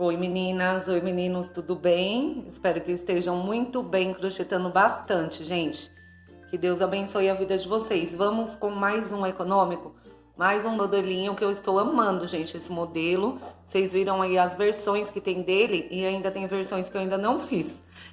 Oi meninas, oi meninos, tudo bem? Espero que estejam muito bem, crochetando bastante, gente. Que Deus abençoe a vida de vocês. Vamos com mais um econômico, mais um modelinho que eu estou amando, gente, esse modelo. Vocês viram aí as versões que tem dele e ainda tem versões que eu ainda não fiz.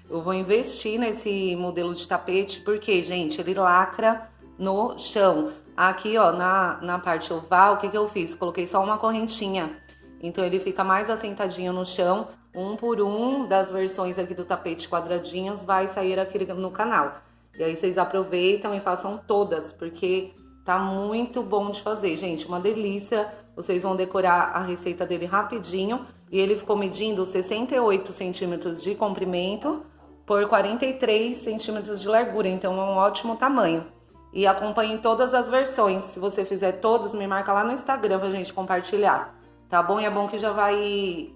Eu vou investir nesse modelo de tapete porque, gente, ele lacra no chão. Aqui, ó, na parte oval, o que eu fiz? Coloquei só uma correntinha. Então ele fica mais assentadinho no chão, um por um das versões aqui do tapete quadradinhos vai sair aqui no canal. E aí vocês aproveitam e façam todas, porque tá muito bom de fazer, gente, uma delícia. Vocês vão decorar a receita dele rapidinho. E ele ficou medindo 68 centímetros de comprimento por 43 centímetros de largura, então é um ótimo tamanho. E acompanhe todas as versões. Se você fizer todos, me marca lá no Instagram pra gente compartilhar. Tá bom? E é bom que já vai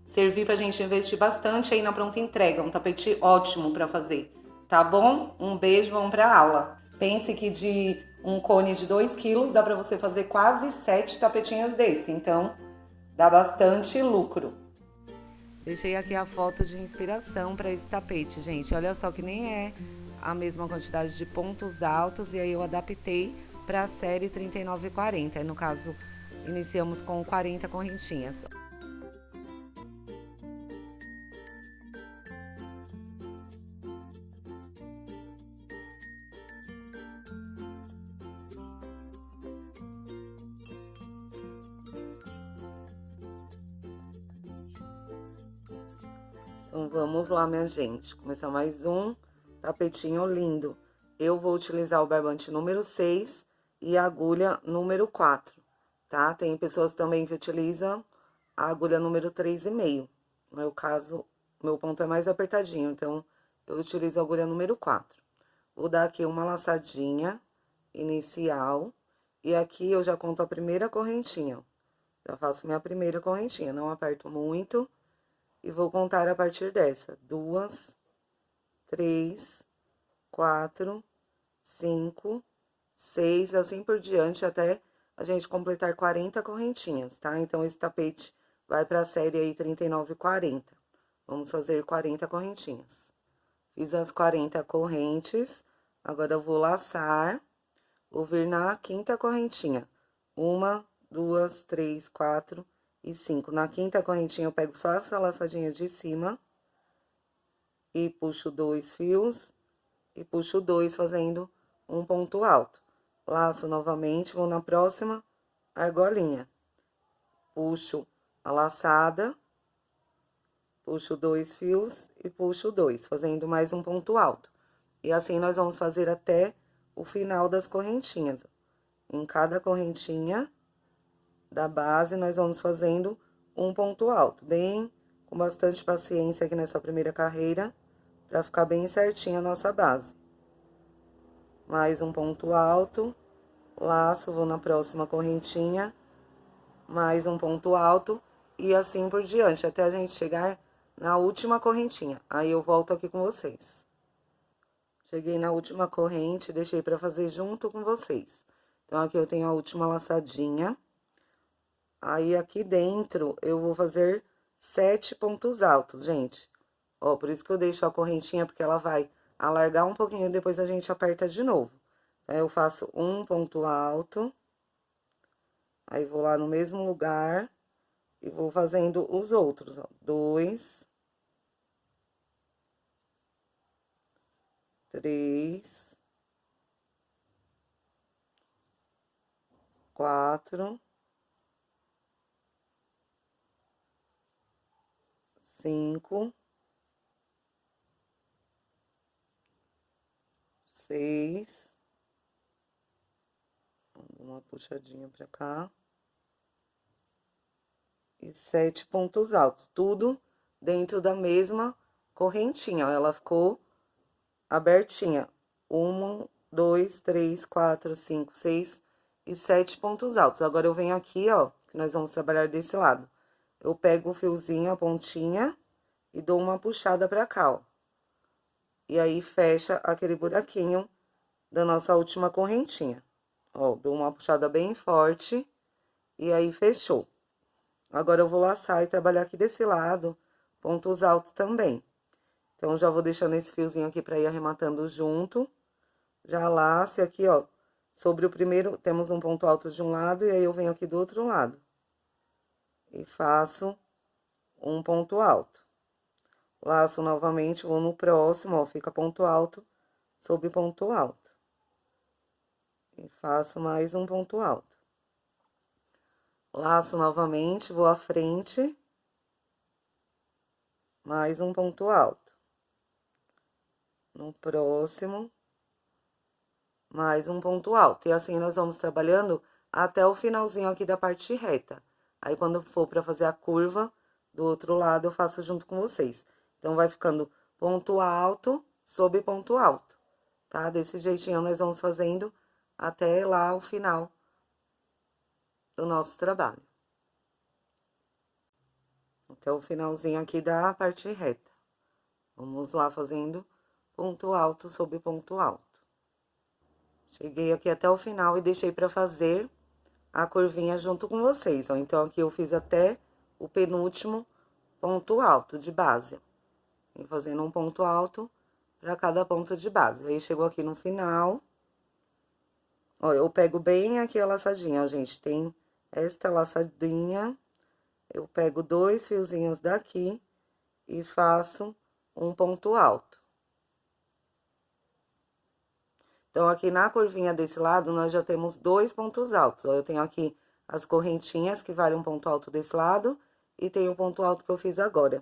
servir pra gente investir bastante aí na pronta entrega. Um tapete ótimo pra fazer. Tá bom? Um beijo, vamos pra aula. Pense que de um cone de 2 quilos dá pra você fazer quase 7 tapetinhos desse. Então, dá bastante lucro. Deixei aqui a foto de inspiração para esse tapete, gente. Olha só que nem é a mesma quantidade de pontos altos. E aí eu adaptei para a série 39,40. Aí no caso, iniciamos com 40 correntinhas. Então vamos lá, minha gente. Começar mais um tapetinho lindo. Eu vou utilizar o barbante número 6 e a agulha número 4, tá? Tem pessoas também que utilizam a agulha número 3,5. No meu caso, meu ponto é mais apertadinho, então eu utilizo a agulha número 4. Vou dar aqui uma laçadinha inicial e aqui eu já conto a primeira correntinha. Já faço minha primeira correntinha, não aperto muito. E vou contar a partir dessa: 2, 3, 4, 5, 6, assim por diante, até a gente completar 40 correntinhas, tá? Então, esse tapete vai pra série aí 39,40. Vamos fazer 40 correntinhas. Fiz as 40 correntes, agora eu vou laçar, vou vir na quinta correntinha. 1, 2, 3, 4 e 5. Na quinta correntinha, eu pego só essa laçadinha de cima e puxo 2 fios e puxo 2 fazendo um ponto alto. Laço novamente, vou na próxima argolinha. Puxo a laçada, puxo 2 fios e puxo 2, fazendo mais um ponto alto. E assim nós vamos fazer até o final das correntinhas. Em cada correntinha da base, nós vamos fazendo um ponto alto, bem com bastante paciência aqui nessa primeira carreira, pra ficar bem certinha a nossa base. Mais um ponto alto, laço, vou na próxima correntinha, mais um ponto alto, e assim por diante, até a gente chegar na última correntinha. Aí eu volto aqui com vocês. Cheguei na última corrente, deixei pra fazer junto com vocês. Então, aqui eu tenho a última laçadinha. Aí, aqui dentro, eu vou fazer 7 pontos altos, gente. Ó, por isso que eu deixo a correntinha, porque ela vai alargar um pouquinho e depois a gente aperta de novo. Aí, eu faço um ponto alto. Aí, vou lá no mesmo lugar e vou fazendo os outros, ó. 2, 3, 4, 5, 6, uma puxadinha pra cá, e 7 pontos altos, tudo dentro da mesma correntinha, ó, ela ficou abertinha. 1, 2, 3, 4, 5, 6 e 7 pontos altos. Agora, eu venho aqui, ó, que nós vamos trabalhar desse lado. Eu pego o fiozinho, a pontinha, e dou uma puxada pra cá, ó. E aí, fecha aquele buraquinho da nossa última correntinha. Ó, dou uma puxada bem forte, e aí, fechou. Agora, eu vou laçar e trabalhar aqui desse lado, pontos altos também. Então, já vou deixando esse fiozinho aqui pra ir arrematando junto. Já laço aqui, ó, sobre o primeiro, temos um ponto alto de um lado, e aí eu venho aqui do outro lado. E faço um ponto alto. Laço novamente, vou no próximo, ó, fica ponto alto sobre ponto alto. E faço mais um ponto alto. Laço novamente, vou à frente. Mais um ponto alto. No próximo, mais um ponto alto. E assim nós vamos trabalhando até o finalzinho aqui da parte reta. Aí, quando for pra fazer a curva do outro lado, eu faço junto com vocês. Então, vai ficando ponto alto sobre ponto alto, tá? Desse jeitinho nós vamos fazendo até lá o final do nosso trabalho. Até o finalzinho aqui da parte reta. Vamos lá fazendo ponto alto sobre ponto alto. Cheguei aqui até o final e deixei pra fazer a curvinha junto com vocês, ó. Então, aqui eu fiz até o penúltimo ponto alto de base. E fazendo um ponto alto pra cada ponto de base. Aí, chegou aqui no final. Ó, eu pego bem aqui a laçadinha, ó, gente. Tem esta laçadinha. Eu pego 2 fiozinhos daqui e faço um ponto alto. Então, aqui na curvinha desse lado, nós já temos 2 pontos altos, ó. Eu tenho aqui as correntinhas, que vale um ponto alto desse lado, e tem o ponto alto que eu fiz agora.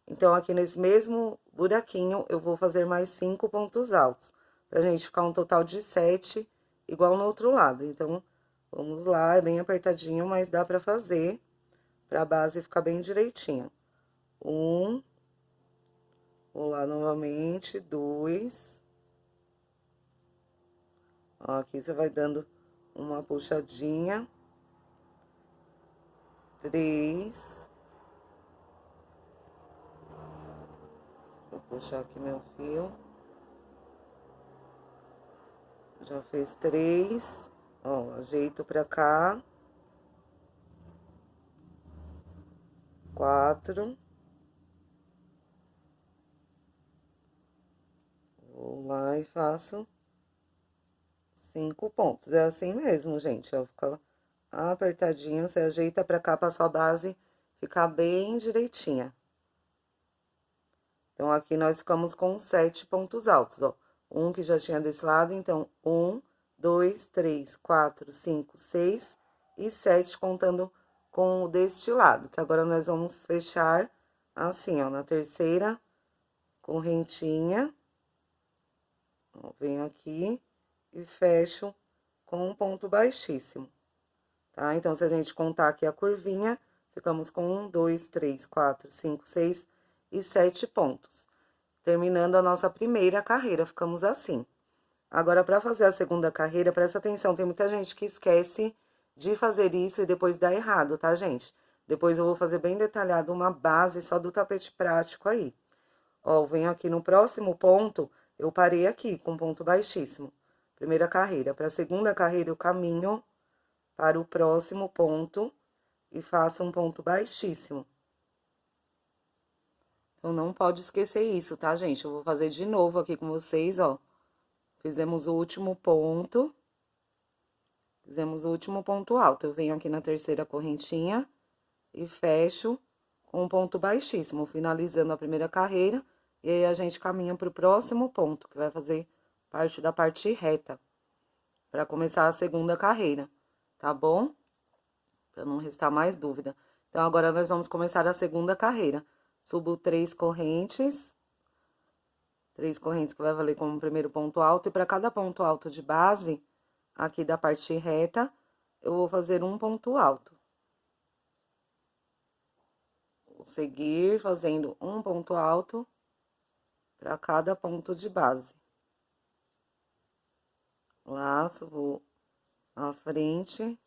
Então, aqui nesse mesmo buraquinho, eu vou fazer mais 5 pontos altos, pra gente ficar um total de 7, igual no outro lado. Então, vamos lá, é bem apertadinho, mas dá pra fazer, pra base ficar bem direitinha. Vou lá novamente, 2... Ó, aqui você vai dando uma puxadinha. 3. Vou puxar aqui meu fio. Já fez 3. Ó, ajeito pra cá. 4. Vou lá e faço 5 pontos. É assim mesmo, gente, ó, fica apertadinho, você ajeita pra cá pra sua base ficar bem direitinha. Então, aqui nós ficamos com 7 pontos altos, ó. Um que já tinha desse lado, então, 1, 2, 3, 4, 5, 6 e 7, contando com o deste lado. Que agora nós vamos fechar assim, ó, na terceira correntinha. Ó, venho aqui e fecho com um ponto baixíssimo, tá? Então, se a gente contar aqui a curvinha, ficamos com 1, 2, 3, 4, 5, 6 e 7 pontos. Terminando a nossa primeira carreira, ficamos assim. Agora, pra fazer a segunda carreira, presta atenção, tem muita gente que esquece de fazer isso e depois dá errado, tá, gente? Depois eu vou fazer bem detalhado uma base só do tapete prático aí. Ó, eu venho aqui no próximo ponto, eu parei aqui com ponto baixíssimo. Primeira carreira. Pra segunda carreira, eu caminho para o próximo ponto e faço um ponto baixíssimo. Então, não pode esquecer isso, tá, gente? Eu vou fazer de novo aqui com vocês, ó. Fizemos o último ponto. Fizemos o último ponto alto. Eu venho aqui na terceira correntinha e fecho com um ponto baixíssimo, finalizando a primeira carreira. E aí, a gente caminha pro próximo ponto, que vai fazer parte da parte reta, pra começar a segunda carreira, tá bom? Pra não restar mais dúvida. Então, agora nós vamos começar a segunda carreira. Subo 3 correntes. 3 correntes que vai valer como primeiro ponto alto. E pra cada ponto alto de base, aqui da parte reta, eu vou fazer um ponto alto. Vou seguir fazendo um ponto alto pra cada ponto de base. Laço, vou à frente,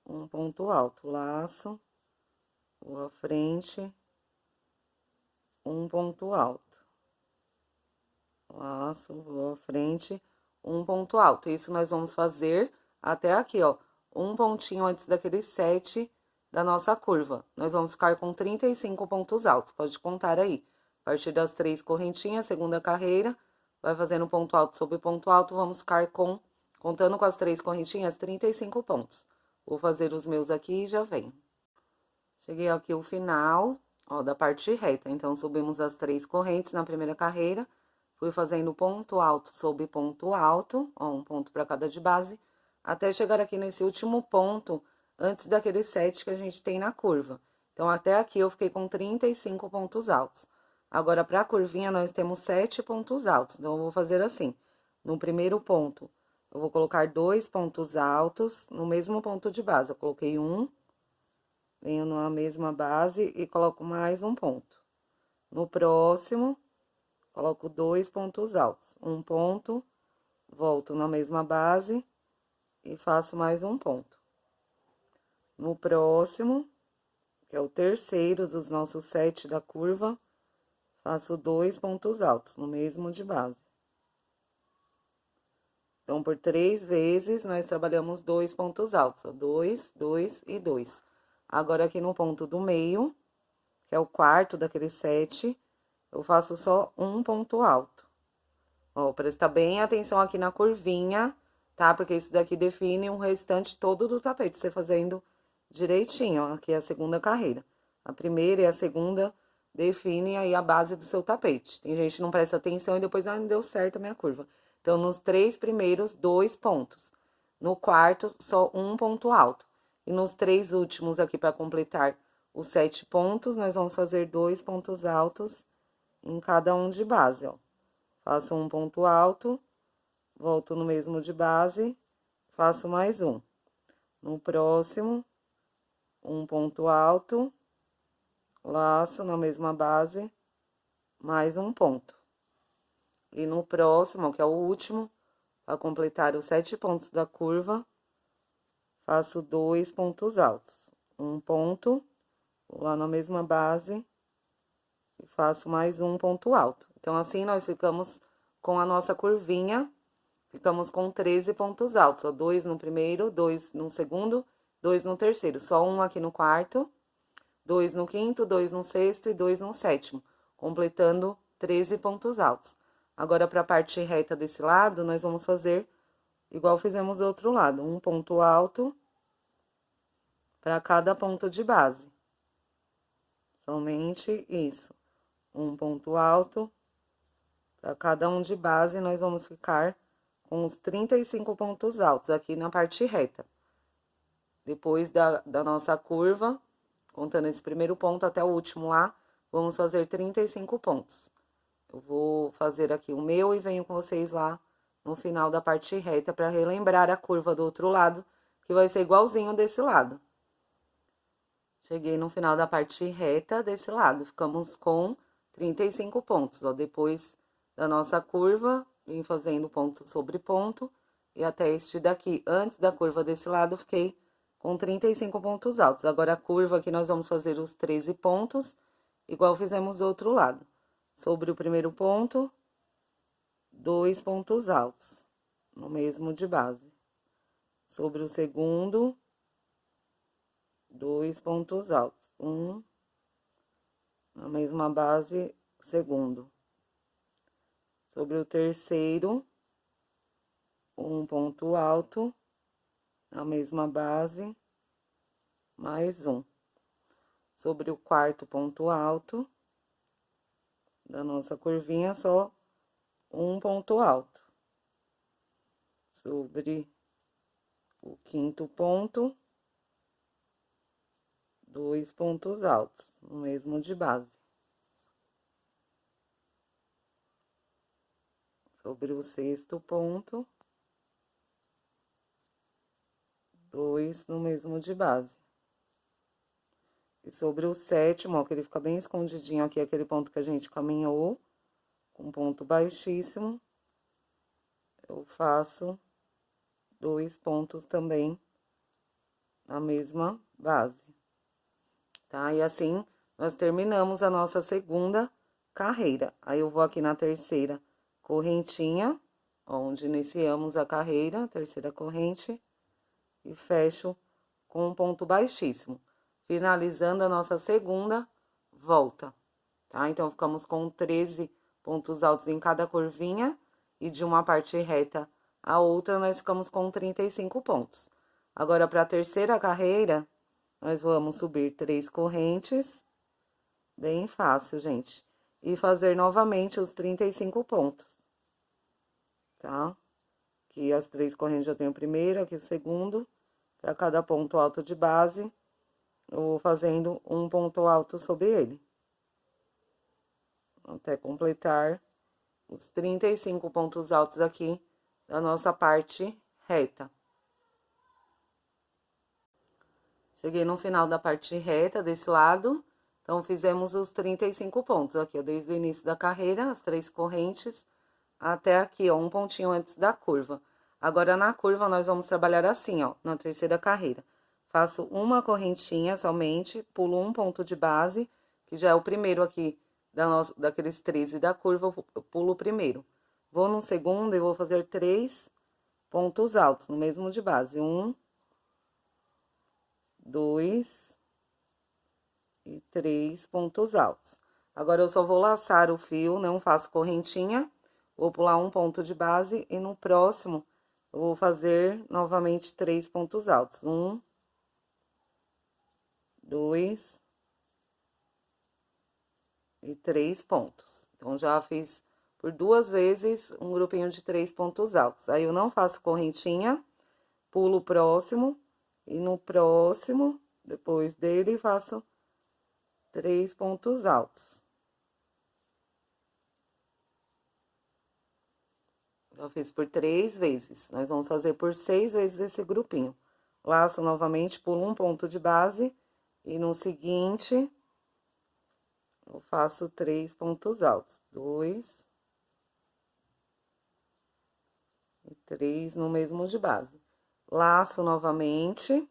um ponto alto, laço, vou à frente, um ponto alto. Laço, vou à frente, um ponto alto. Isso nós vamos fazer até aqui, ó, um pontinho antes daqueles 7 da nossa curva. Nós vamos ficar com 35 pontos altos, pode contar aí. A partir das 3 correntinhas, segunda carreira, vai fazendo ponto alto sobre ponto alto, vamos ficar contando com as 3 correntinhas, 35 pontos. Vou fazer os meus aqui e já venho. Cheguei aqui o final, ó, da parte reta. Então, subimos as 3 correntes na primeira carreira, fui fazendo ponto alto sobre ponto alto, ó, um ponto para cada de base, até chegar aqui nesse último ponto, antes daquele 7 que a gente tem na curva. Então, até aqui eu fiquei com 35 pontos altos. Agora, para a curvinha, nós temos 7 pontos altos. Então, eu vou fazer assim, no primeiro ponto, eu vou colocar 2 pontos altos no mesmo ponto de base. Eu coloquei um, venho na mesma base e coloco mais um ponto. No próximo, coloco 2 pontos altos. Um ponto, volto na mesma base e faço mais um ponto. No próximo, que é o terceiro dos nossos 7 da curva, faço 2 pontos altos, no mesmo de base. Então, por 3 vezes, nós trabalhamos 2 pontos altos, ó, 2, 2 e 2. Agora, aqui no ponto do meio, que é o quarto daqueles 7, eu faço só um ponto alto. Ó, prestar bem atenção aqui na curvinha, tá? Porque isso daqui define o restante todo do tapete, você fazendo direitinho, ó, aqui é a segunda carreira. A primeira e a segunda definem aí a base do seu tapete. Tem gente que não presta atenção e depois não deu certo a minha curva. Então, nos 3 primeiros, 2 pontos. No quarto, só um ponto alto. E nos 3 últimos aqui, para completar os 7 pontos, nós vamos fazer 2 pontos altos em cada um de base, ó. Faço um ponto alto, volto no mesmo de base, faço mais um. No próximo, um ponto alto, laço na mesma base, mais um ponto. E no próximo, que é o último, para completar os 7 pontos da curva, faço 2 pontos altos. Um ponto, vou lá na mesma base, e faço mais um ponto alto. Então, assim, nós ficamos com a nossa curvinha, ficamos com 13 pontos altos, ó, 2 no primeiro, 2 no segundo, 2 no terceiro, só um aqui no quarto, 2 no quinto, 2 no sexto e 2 no sétimo, completando 13 pontos altos. Agora, para a parte reta desse lado, nós vamos fazer igual fizemos do outro lado, um ponto alto para cada ponto de base. Somente isso. Um ponto alto para cada um de base, nós vamos ficar com os 35 pontos altos aqui na parte reta. Depois da nossa curva, contando esse primeiro ponto até o último lá, vamos fazer 35 pontos. Eu vou fazer aqui o meu e venho com vocês lá no final da parte reta para relembrar a curva do outro lado, que vai ser igualzinho desse lado. Cheguei no final da parte reta desse lado, ficamos com 35 pontos, ó. Depois da nossa curva, vim fazendo ponto sobre ponto, e até este daqui, antes da curva desse lado, fiquei com 35 pontos altos. Agora, a curva aqui, nós vamos fazer os 13 pontos, igual fizemos do outro lado. Sobre o primeiro ponto, 2 pontos altos, no mesmo de base. Sobre o segundo, 2 pontos altos, um na mesma base, segundo. Sobre o terceiro, um ponto alto, na mesma base, mais um. Sobre o quarto ponto alto da nossa curvinha, só um ponto alto. Sobre o quinto ponto, 2 pontos altos, no mesmo de base. Sobre o sexto ponto, 2 no mesmo de base. E sobre o sétimo, ó, que ele fica bem escondidinho aqui, aquele ponto que a gente caminhou, com ponto baixíssimo, eu faço 2 pontos também na mesma base, tá? E assim, nós terminamos a nossa segunda carreira. Aí, eu vou aqui na terceira correntinha, onde iniciamos a carreira, terceira corrente, e fecho com um ponto baixíssimo. finalizando a nossa segunda volta, tá? Então, ficamos com 13 pontos altos em cada curvinha e de uma parte reta a outra, nós ficamos com 35 pontos. Agora, para a terceira carreira, nós vamos subir 3 correntes, bem fácil, gente, e fazer novamente os 35 pontos, tá? Aqui as 3 correntes já tenho o primeiro, aqui o segundo. Para cada ponto alto de base, eu vou fazendo um ponto alto sobre ele. Até completar os 35 pontos altos aqui da nossa parte reta. Cheguei no final da parte reta desse lado, então fizemos os 35 pontos aqui, ó, desde o início da carreira, as 3 correntes, até aqui, ó, um pontinho antes da curva. Agora, na curva, nós vamos trabalhar assim, ó, na terceira carreira. Faço uma correntinha somente, pulo um ponto de base, que já é o primeiro aqui daqueles 13 da curva, eu pulo o primeiro. Vou no segundo e vou fazer 3 pontos altos, no mesmo de base. 1, 2 e 3 pontos altos. Agora, eu só vou laçar o fio, não faço correntinha, vou pular um ponto de base e no próximo eu vou fazer novamente 3 pontos altos. 1, 2 e 3 pontos. Então, já fiz por 2 vezes um grupinho de 3 pontos altos. Aí, eu não faço correntinha, pulo o próximo e no próximo, depois dele, faço 3 pontos altos. Já fiz por 3 vezes. Nós vamos fazer por 6 vezes esse grupinho. Laço novamente, pulo um ponto de base e no seguinte eu faço 3 pontos altos. 2 e 3 no mesmo de base. Laço novamente,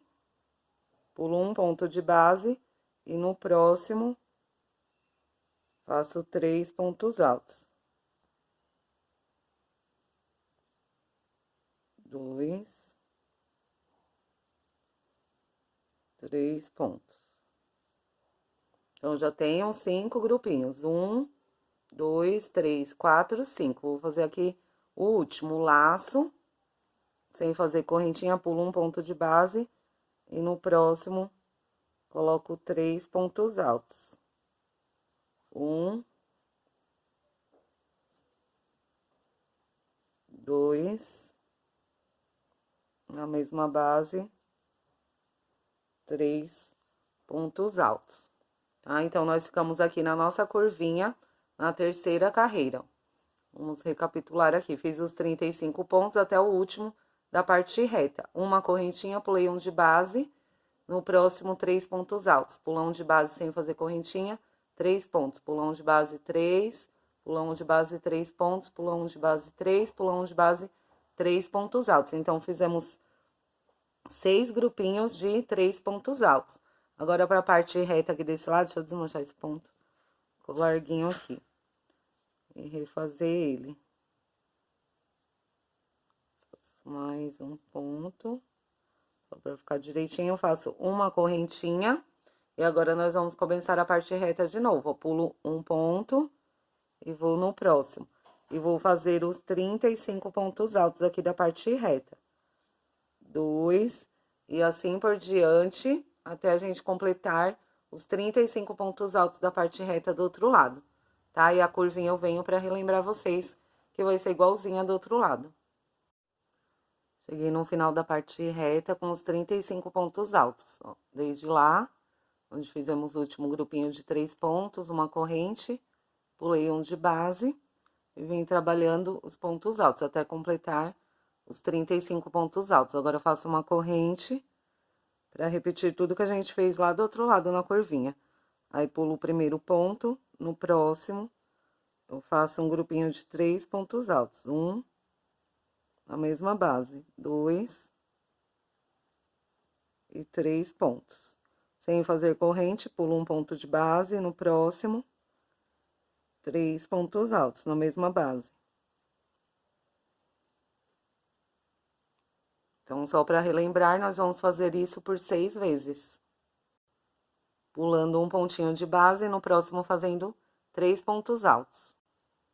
pulo um ponto de base e no próximo faço 3 pontos altos. 2, 3 pontos. Então, já tenho 5 grupinhos. 1, 2, 3, 4, 5. Vou fazer aqui o último laço, sem fazer correntinha, pulo um ponto de base e no próximo coloco 3 pontos altos. 1, 2, na mesma base, 3 pontos altos, tá? Então, nós ficamos aqui na nossa curvinha, na terceira carreira. Vamos recapitular aqui, fiz os 35 pontos até o último da parte reta. Uma correntinha, pulei um de base, no próximo 3 pontos altos. Pulão de base sem fazer correntinha, 3 pontos. Pulão de base 3, pulão de base 3 pontos, pulão de base 3, pulão de base 3 pontos altos. Então, fizemos 6 grupinhos de 3 pontos altos. Agora, para a parte reta aqui desse lado, deixa eu desmanchar esse ponto. Ficou larguinho aqui. E refazer ele. Faço mais um ponto. Só pra ficar direitinho, eu faço uma correntinha. E agora, nós vamos começar a parte reta de novo. Eu pulo um ponto e vou no próximo. E vou fazer os 35 pontos altos aqui da parte reta. 2, e assim por diante, até a gente completar os 35 pontos altos da parte reta do outro lado, tá? E a curvinha eu venho pra relembrar vocês que vai ser igualzinha do outro lado. Cheguei no final da parte reta com os 35 pontos altos, ó. Desde lá, onde fizemos o último grupinho de 3 pontos, uma corrente, pulei um de base e vim trabalhando os pontos altos até completar os 35 pontos altos. Agora, eu faço uma corrente para repetir tudo que a gente fez lá do outro lado na curvinha. Aí, pulo o primeiro ponto, no próximo, eu faço um grupinho de 3 pontos altos. 1, na mesma base, 2 e 3 pontos. Sem fazer corrente, pulo um ponto de base, no próximo, 3 pontos altos, na mesma base. Então, só para relembrar, nós vamos fazer isso por 6 vezes. pulando um pontinho de base e no próximo fazendo 3 pontos altos.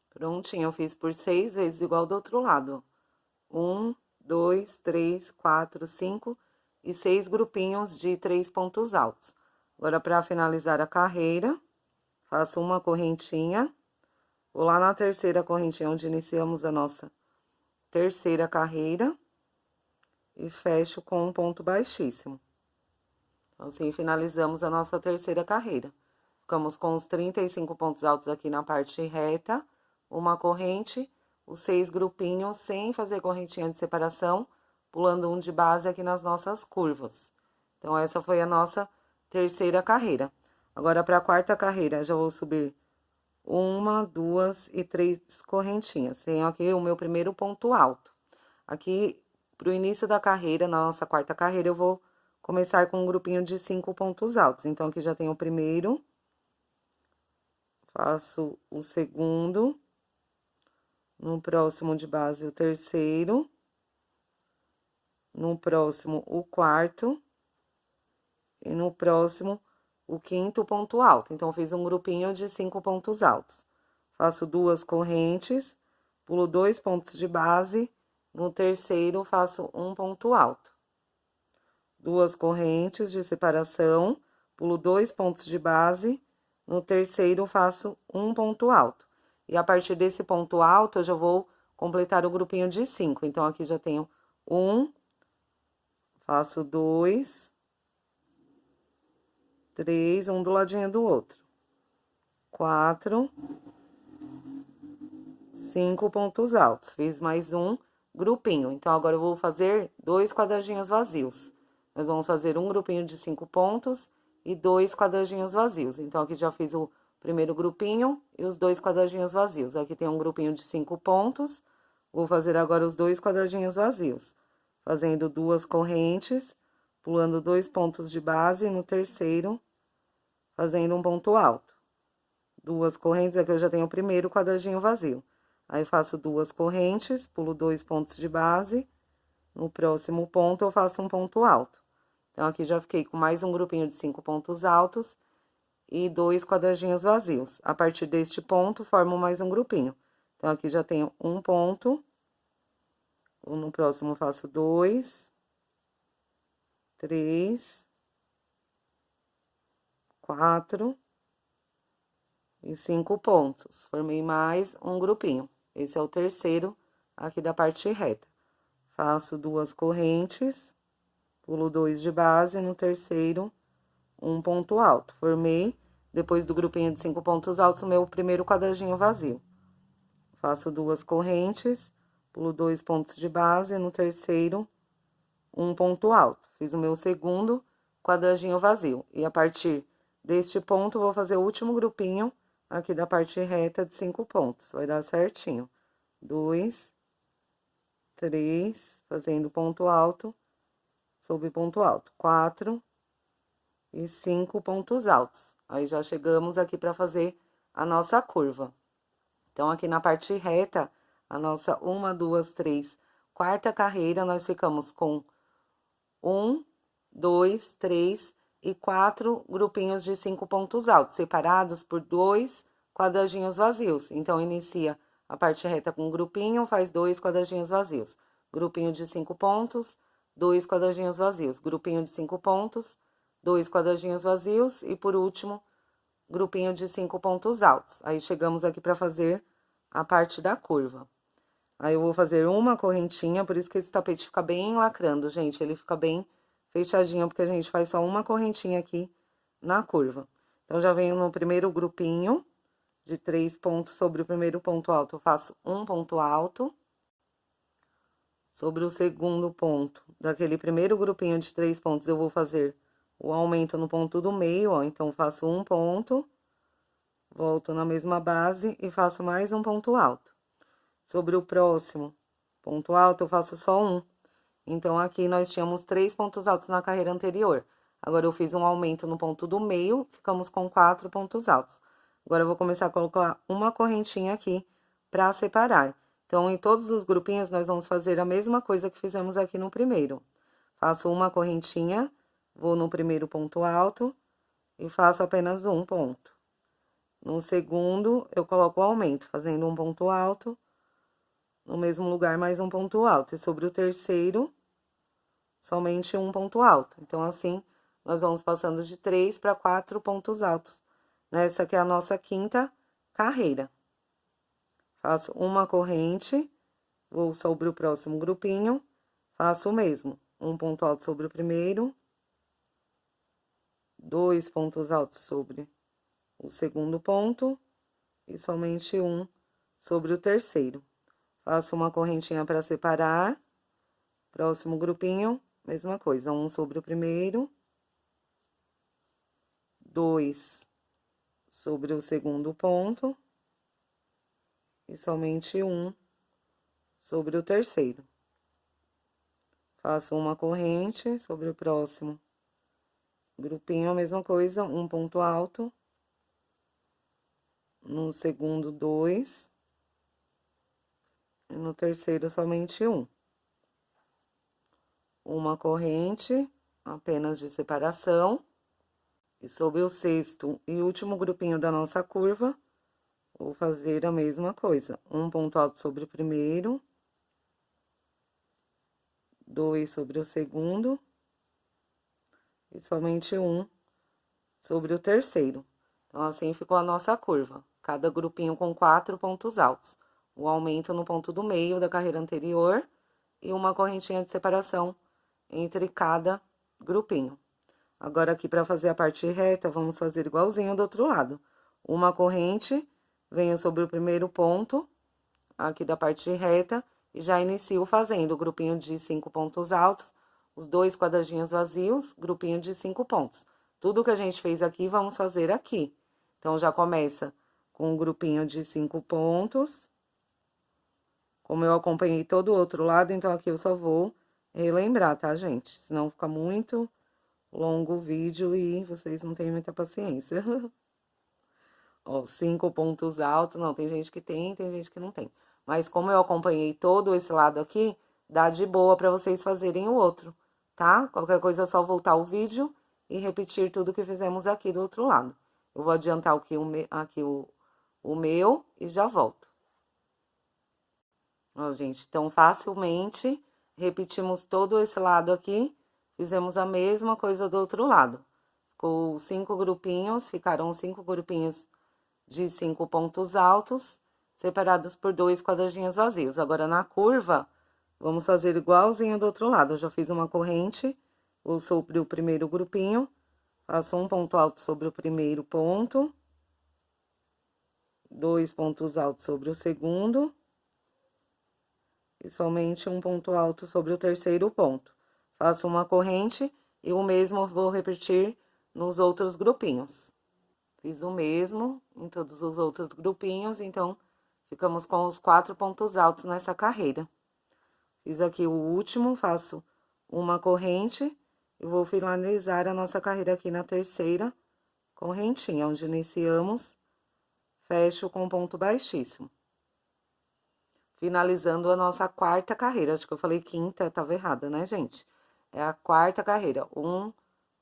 Prontinho, eu fiz por 6 vezes igual do outro lado. 1, 2, 3, 4, 5 e 6 grupinhos de 3 pontos altos. Agora, para finalizar a carreira, faço uma correntinha, vou lá na terceira correntinha onde iniciamos a nossa terceira carreira e fecho com um ponto baixíssimo. Então, assim, finalizamos a nossa terceira carreira. Ficamos com os 35 pontos altos aqui na parte reta, uma corrente, os 6 grupinhos sem fazer correntinha de separação, pulando um de base aqui nas nossas curvas. Então, essa foi a nossa terceira carreira. Agora, para a quarta carreira, já vou subir 1, 2 e 3 correntinhas. Tenho aqui o meu primeiro ponto alto. Aqui, pro início da carreira, na nossa quarta carreira, eu vou começar com um grupinho de 5 pontos altos. Então, aqui já tenho o primeiro, faço o segundo, no próximo de base o terceiro, no próximo o quarto e no próximo o quinto ponto alto. Então, fiz um grupinho de 5 pontos altos. Faço 2 correntes, pulo 2 pontos de base, no terceiro faço um ponto alto. 2 correntes de separação, pulo 2 pontos de base, no terceiro faço um ponto alto. E a partir desse ponto alto, eu já vou completar o grupinho de 5. Então, aqui já tenho 1, faço 2, 3, um do ladinho do outro. 4, 5 pontos altos. Fiz mais um grupinho. Então, agora eu vou fazer 2 quadradinhos vazios. Nós vamos fazer um grupinho de 5 pontos e 2 quadradinhos vazios. Então, aqui já fiz o primeiro grupinho e os 2 quadradinhos vazios. Aqui tem um grupinho de 5 pontos. Vou fazer agora os 2 quadradinhos vazios. Fazendo 2 correntes, pulando 2 pontos de base, no terceiro, fazendo um ponto alto. 2 correntes, aqui eu já tenho o primeiro quadradinho vazio. Aí, faço 2 correntes, pulo 2 pontos de base, no próximo ponto eu faço um ponto alto. Então, aqui já fiquei com mais um grupinho de 5 pontos altos e 2 quadradinhos vazios. A partir deste ponto, formo mais um grupinho. Então, aqui já tenho um ponto. No próximo, faço 2, 3, 4 e 5 pontos. Formei mais um grupinho. Esse é o terceiro aqui da parte reta. Faço 2 correntes, pulo 2 de base, no terceiro, um ponto alto. Formei, depois do grupinho de 5 pontos altos, o meu primeiro quadradinho vazio. Faço 2 correntes, pulo 2 pontos de base, no terceiro, um ponto alto. Fiz o meu segundo quadradinho vazio. E a partir deste ponto, vou fazer o último grupinho aqui da parte reta de 5 pontos. Vai dar certinho. 2, 3, fazendo ponto alto, sobre ponto alto. 4 e 5 pontos altos. Aí, já chegamos aqui para fazer a nossa curva. Então, aqui na parte reta, a nossa 1, 2, 3, quarta carreira, nós ficamos com 1, 2, 3 e 4 grupinhos de 5 pontos altos, separados por 2 quadradinhos vazios. Então, inicia a parte reta com um grupinho, faz 2 quadradinhos vazios. Grupinho de 5 pontos, 2 quadradinhos vazios. Grupinho de 5 pontos, 2 quadradinhos vazios. E, por último, grupinho de 5 pontos altos. Aí, chegamos aqui para fazer a parte da curva. Aí, eu vou fazer uma correntinha, por isso que esse tapete fica bem lacrando, gente. Ele fica bem fechadinho, porque a gente faz só uma correntinha aqui na curva. Então, já venho no primeiro grupinho de 3 pontos. Sobre o primeiro ponto alto, eu faço um ponto alto. Sobre o segundo ponto, daquele primeiro grupinho de 3 pontos, eu vou fazer o aumento no ponto do meio, ó. Então, faço um ponto, volto na mesma base e faço mais um ponto alto. Sobre o próximo ponto alto, eu faço só um. Então, aqui nós tínhamos 3 pontos altos na carreira anterior. Agora, eu fiz um aumento no ponto do meio, ficamos com 4 pontos altos. Agora, eu vou começar a colocar uma correntinha aqui para separar. Então, em todos os grupinhos, nós vamos fazer a mesma coisa que fizemos aqui no primeiro. Faço uma correntinha, vou no primeiro ponto alto, e faço apenas um ponto. No segundo, eu coloco o aumento, fazendo um ponto alto, no mesmo lugar mais um ponto alto. E sobre o terceiro, somente um ponto alto. Então, assim, nós vamos passando de 3 para 4 pontos altos. Nessa aqui é a nossa quinta carreira. Faço uma corrente, vou sobre o próximo grupinho, faço o mesmo. Um ponto alto sobre o primeiro, 2 pontos altos sobre o segundo ponto e somente um sobre o terceiro. Faço uma correntinha para separar, próximo grupinho, mesma coisa, um sobre o primeiro, 2 sobre o segundo ponto e somente um sobre o terceiro. Faço uma corrente sobre o próximo grupinho, a mesma coisa, um ponto alto, no segundo, 2, e no terceiro, somente um. Uma corrente, apenas de separação, e sobre o sexto e último grupinho da nossa curva, vou fazer a mesma coisa. Um ponto alto sobre o primeiro, 2 sobre o segundo, e somente um sobre o terceiro. Então, assim ficou a nossa curva. Cada grupinho com 4 pontos altos. O aumento no ponto do meio da carreira anterior e uma correntinha de separação entre cada grupinho. Agora, aqui, para fazer a parte reta, vamos fazer igualzinho do outro lado. Uma corrente, venho sobre o primeiro ponto, aqui da parte reta, e já inicio fazendo o grupinho de 5 pontos altos, os 2 quadradinhos vazios, grupinho de 5 pontos. Tudo que a gente fez aqui, vamos fazer aqui. Então, já começa com um grupinho de 5 pontos. Como eu acompanhei todo o outro lado, então aqui eu só vou relembrar, tá, gente? Senão fica muito longo o vídeo e vocês não têm muita paciência. Ó, 5 pontos altos, não, tem gente que tem gente que não tem. Mas como eu acompanhei todo esse lado aqui, dá de boa pra vocês fazerem o outro, tá? Qualquer coisa é só voltar o vídeo e repetir tudo que fizemos aqui do outro lado. Eu vou adiantar aqui o meu e já volto. Ó, gente, então, facilmente, repetimos todo esse lado aqui, fizemos a mesma coisa do outro lado. Ficou 5 grupinhos, ficaram 5 grupinhos de 5 pontos altos, separados por 2 quadradinhos vazios. Agora, na curva, vamos fazer igualzinho do outro lado. Eu já fiz uma corrente, vou sobre o primeiro grupinho, faço um ponto alto sobre o primeiro ponto, 2 pontos altos sobre o segundo, e somente um ponto alto sobre o terceiro ponto. Faço uma corrente e o mesmo vou repetir nos outros grupinhos. Fiz o mesmo em todos os outros grupinhos, então, ficamos com os 4 pontos altos nessa carreira. Fiz aqui o último, faço uma corrente e vou finalizar a nossa carreira aqui na terceira correntinha, onde iniciamos, fecho com ponto baixíssimo. Finalizando a nossa quarta carreira. Acho que eu falei quinta, tava errada, né, gente? É a quarta carreira. 1,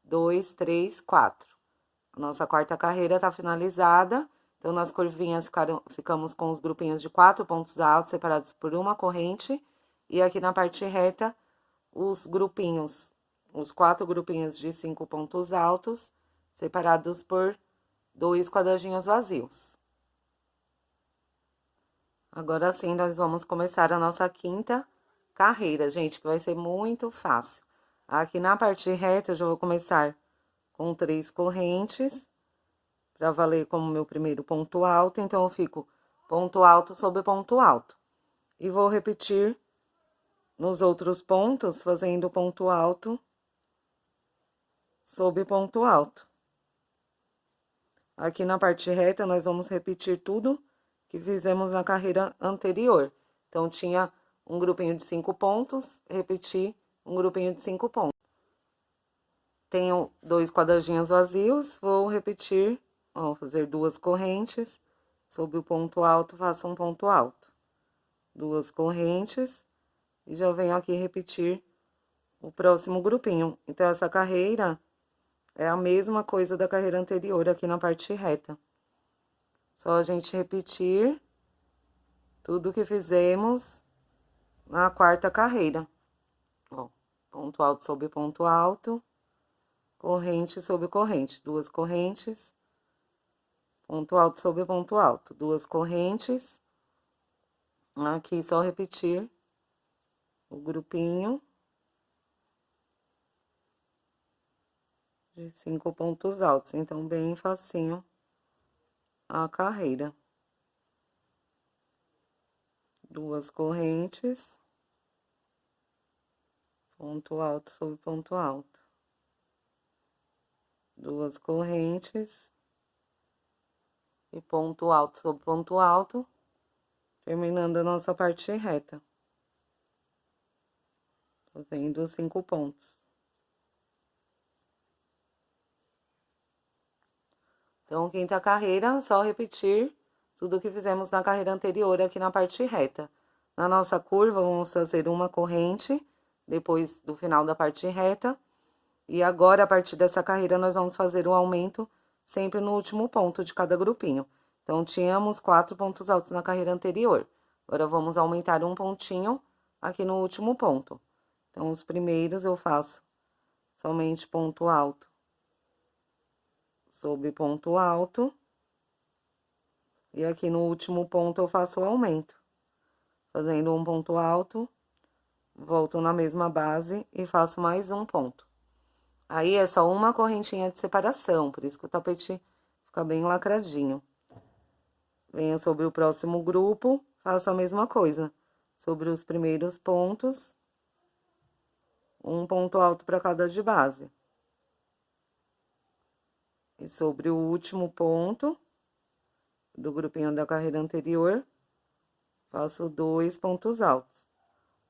2, 3, 4. A nossa quarta carreira tá finalizada. Então, nas curvinhas ficamos com os grupinhos de 4 pontos altos, separados por uma corrente. E aqui na parte reta, os 4 grupinhos de 5 pontos altos, separados por 2 quadradinhos vazios. Agora sim, nós vamos começar a nossa quinta carreira, gente, que vai ser muito fácil. Aqui na parte reta, eu já vou começar com 3 correntes, para valer como meu primeiro ponto alto. Então, eu fico ponto alto sobre ponto alto. E vou repetir nos outros pontos, fazendo ponto alto sobre ponto alto. Aqui na parte reta, nós vamos repetir tudo que fizemos na carreira anterior. Então, tinha um grupinho de 5 pontos, repeti um grupinho de 5 pontos. Tenho 2 quadradinhos vazios, vou repetir, vou fazer 2 correntes, sobre o ponto alto, faço um ponto alto. 2 correntes, e já venho aqui repetir o próximo grupinho. Então, essa carreira, É a mesma coisa da carreira anterior aqui na parte reta. Só a gente repetir tudo que fizemos na quarta carreira. Ó, ponto alto sobre ponto alto, corrente sobre corrente, duas correntes, ponto alto sobre ponto alto, duas correntes. Aqui só repetir o grupinho de 5 pontos altos, então bem facinho a carreira. Duas correntes, ponto alto sobre ponto alto, duas correntes e ponto alto sobre ponto alto, terminando a nossa parte reta, fazendo 5 pontos. Então, quinta carreira, só repetir tudo que fizemos na carreira anterior aqui na parte reta. Na nossa curva, vamos fazer uma corrente, depois do final da parte reta. E agora, a partir dessa carreira, nós vamos fazer o aumento sempre no último ponto de cada grupinho. Então, tínhamos 4 pontos altos na carreira anterior. Agora, vamos aumentar um pontinho aqui no último ponto. Então, os primeiros eu faço somente ponto alto sobre ponto alto. E aqui no último ponto eu faço o aumento. Fazendo um ponto alto, volto na mesma base e faço mais um ponto. Aí é só uma correntinha de separação, por isso que o tapete fica bem lacradinho. Venho sobre o próximo grupo, faço a mesma coisa. Sobre os primeiros pontos, um ponto alto para cada de base. E sobre o último ponto do grupinho da carreira anterior, faço 2 pontos altos.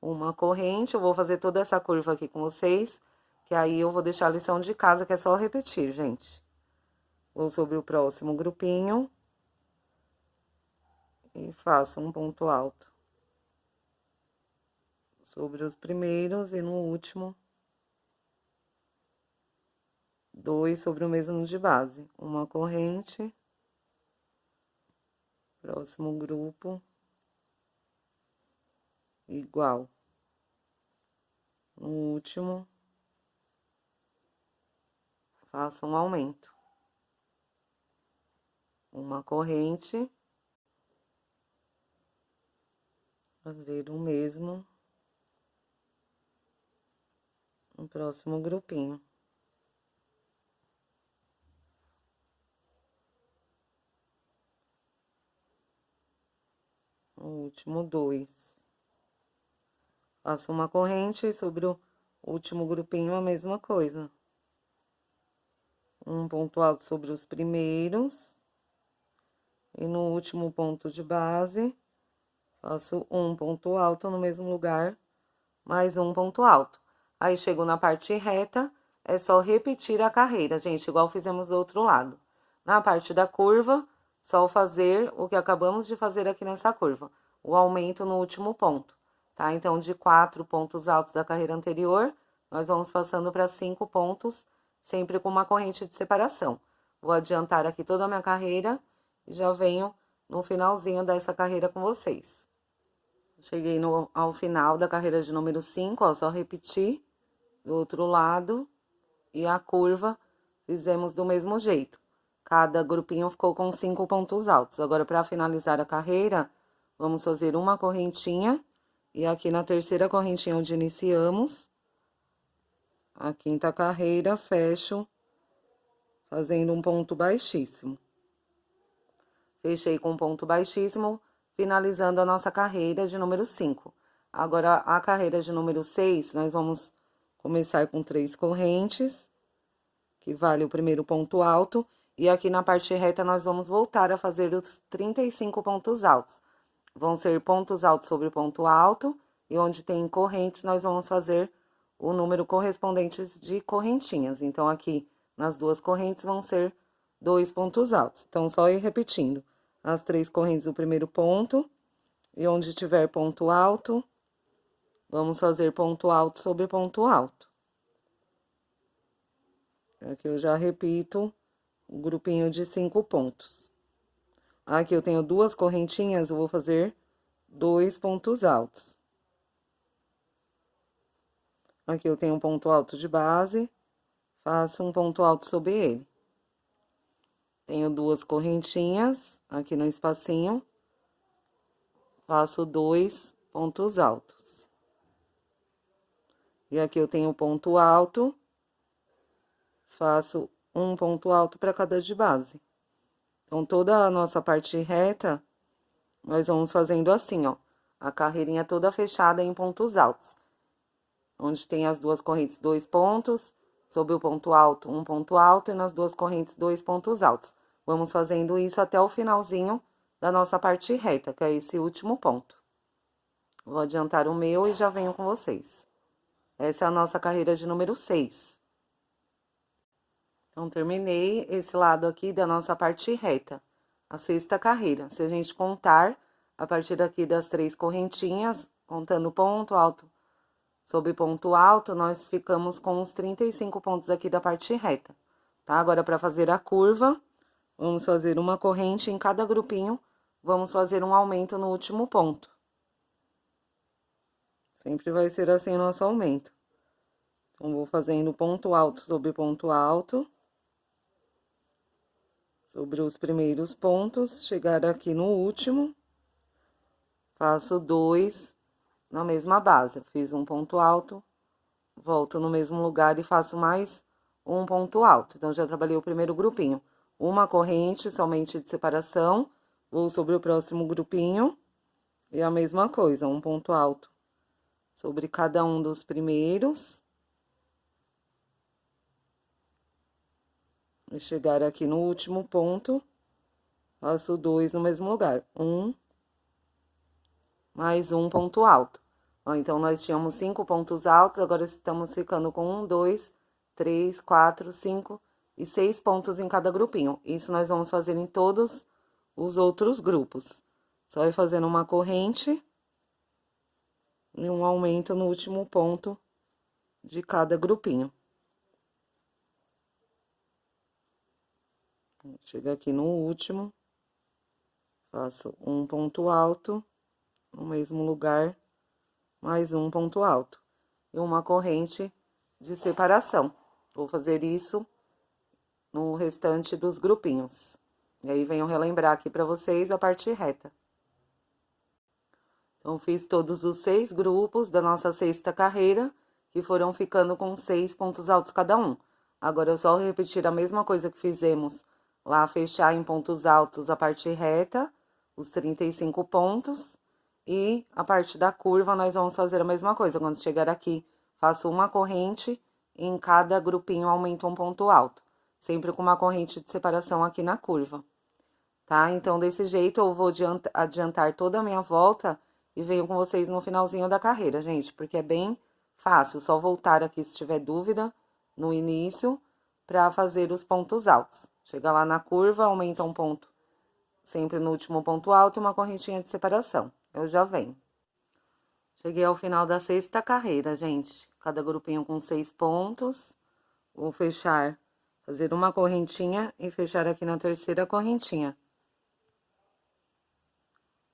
Uma corrente, eu vou fazer toda essa curva aqui com vocês, que aí eu vou deixar a lição de casa, que é só repetir, gente. Vou sobre o próximo grupinho e faço um ponto alto sobre os primeiros e no último, 2 sobre o mesmo de base. Uma corrente, próximo grupo, igual. No último, faço um aumento. Uma corrente, fazer o mesmo no próximo grupinho. No último, 2. Faço uma corrente sobre o último grupinho, a mesma coisa. Um ponto alto sobre os primeiros. E no último ponto de base, faço um ponto alto no mesmo lugar, mais um ponto alto. Aí, chego na parte reta, é só repetir a carreira, gente, igual fizemos do outro lado. Na parte da curva, só fazer o que acabamos de fazer aqui nessa curva, o aumento no último ponto, tá? Então, de 4 pontos altos da carreira anterior, nós vamos passando para 5 pontos, sempre com uma corrente de separação. Vou adiantar aqui toda a minha carreira e já venho no finalzinho dessa carreira com vocês. Cheguei ao final da carreira de número 5, ó, só repetir do outro lado e a curva fizemos do mesmo jeito. Cada grupinho ficou com 5 pontos altos. Agora, para finalizar a carreira, vamos fazer uma correntinha e aqui na terceira correntinha onde iniciamos, a quinta carreira, fecho fazendo um ponto baixíssimo. Fechei com um ponto baixíssimo, finalizando a nossa carreira de número 5. Agora, a carreira de número 6, nós vamos começar com 3 correntes, que vale o primeiro ponto alto, e aqui na parte reta nós vamos voltar a fazer os 35 pontos altos. Vão ser pontos altos sobre ponto alto, e onde tem correntes, nós vamos fazer o número correspondente de correntinhas. Então, aqui nas duas correntes vão ser 2 pontos altos. Então, só ir repetindo as 3 correntes do primeiro ponto, e onde tiver ponto alto, vamos fazer ponto alto sobre ponto alto. Aqui eu já repito o grupinho de 5 pontos. Aqui eu tenho 2 correntinhas, eu vou fazer 2 pontos altos. Aqui eu tenho um ponto alto de base, faço um ponto alto sobre ele. Tenho 2 correntinhas aqui no espacinho, faço 2 pontos altos. E aqui eu tenho ponto alto, faço um ponto alto para cada de base. Então, toda a nossa parte reta, nós vamos fazendo assim, ó, a carreirinha toda fechada em pontos altos. Onde tem as 2 correntes, 2 pontos, sobre o ponto alto, um ponto alto, e nas 2 correntes, 2 pontos altos. Vamos fazendo isso até o finalzinho da nossa parte reta, que é esse último ponto. Vou adiantar o meu e já venho com vocês. Essa é a nossa carreira de número 6. Então, terminei esse lado aqui da nossa parte reta, a 6ª carreira. Se a gente contar, a partir daqui das 3 correntinhas, contando ponto alto sobre ponto alto, nós ficamos com os 35 pontos aqui da parte reta, tá? Agora, para fazer a curva, vamos fazer uma corrente em cada grupinho, vamos fazer um aumento no último ponto. Sempre vai ser assim o nosso aumento. Então, vou fazendo ponto alto sobre ponto alto, sobre os primeiros pontos, chegar aqui no último, faço 2 na mesma base. Fiz um ponto alto, volto no mesmo lugar e faço mais um ponto alto. Então, já trabalhei o primeiro grupinho. Uma corrente somente de separação, vou sobre o próximo grupinho, e a mesma coisa, um ponto alto sobre cada um dos primeiros. E chegar aqui no último ponto, faço 2 no mesmo lugar. Mais um ponto alto. Ó, então, nós tínhamos 5 pontos altos, agora estamos ficando com 1, 2, 3, 4, 5 e 6 pontos em cada grupinho. Isso nós vamos fazer em todos os outros grupos. Só ir fazendo uma corrente e um aumento no último ponto de cada grupinho. Chega aqui no último, faço um ponto alto no mesmo lugar, mais um ponto alto e uma corrente de separação. Vou fazer isso no restante dos grupinhos. E aí, venho relembrar aqui para vocês a parte reta. Então, fiz todos os 6 grupos da nossa 6ª carreira, que foram ficando com 6 pontos altos cada um. Agora, eu só repetir a mesma coisa que fizemos lá, fechar em pontos altos a parte reta, os 35 pontos, e a parte da curva nós vamos fazer a mesma coisa. Quando chegar aqui, faço uma corrente, e em cada grupinho aumento um ponto alto, sempre com uma corrente de separação aqui na curva, tá? Então, desse jeito, eu vou adiantar toda a minha volta e venho com vocês no finalzinho da carreira, gente, porque é bem fácil, só voltar aqui se tiver dúvida no início, para fazer os pontos altos. Chega lá na curva, aumenta um ponto, sempre no último ponto alto, e uma correntinha de separação. Eu já venho. Cheguei ao final da 6ª carreira, gente. Cada grupinho com 6 pontos. Vou fechar, fazer uma correntinha e fechar aqui na 3ª correntinha.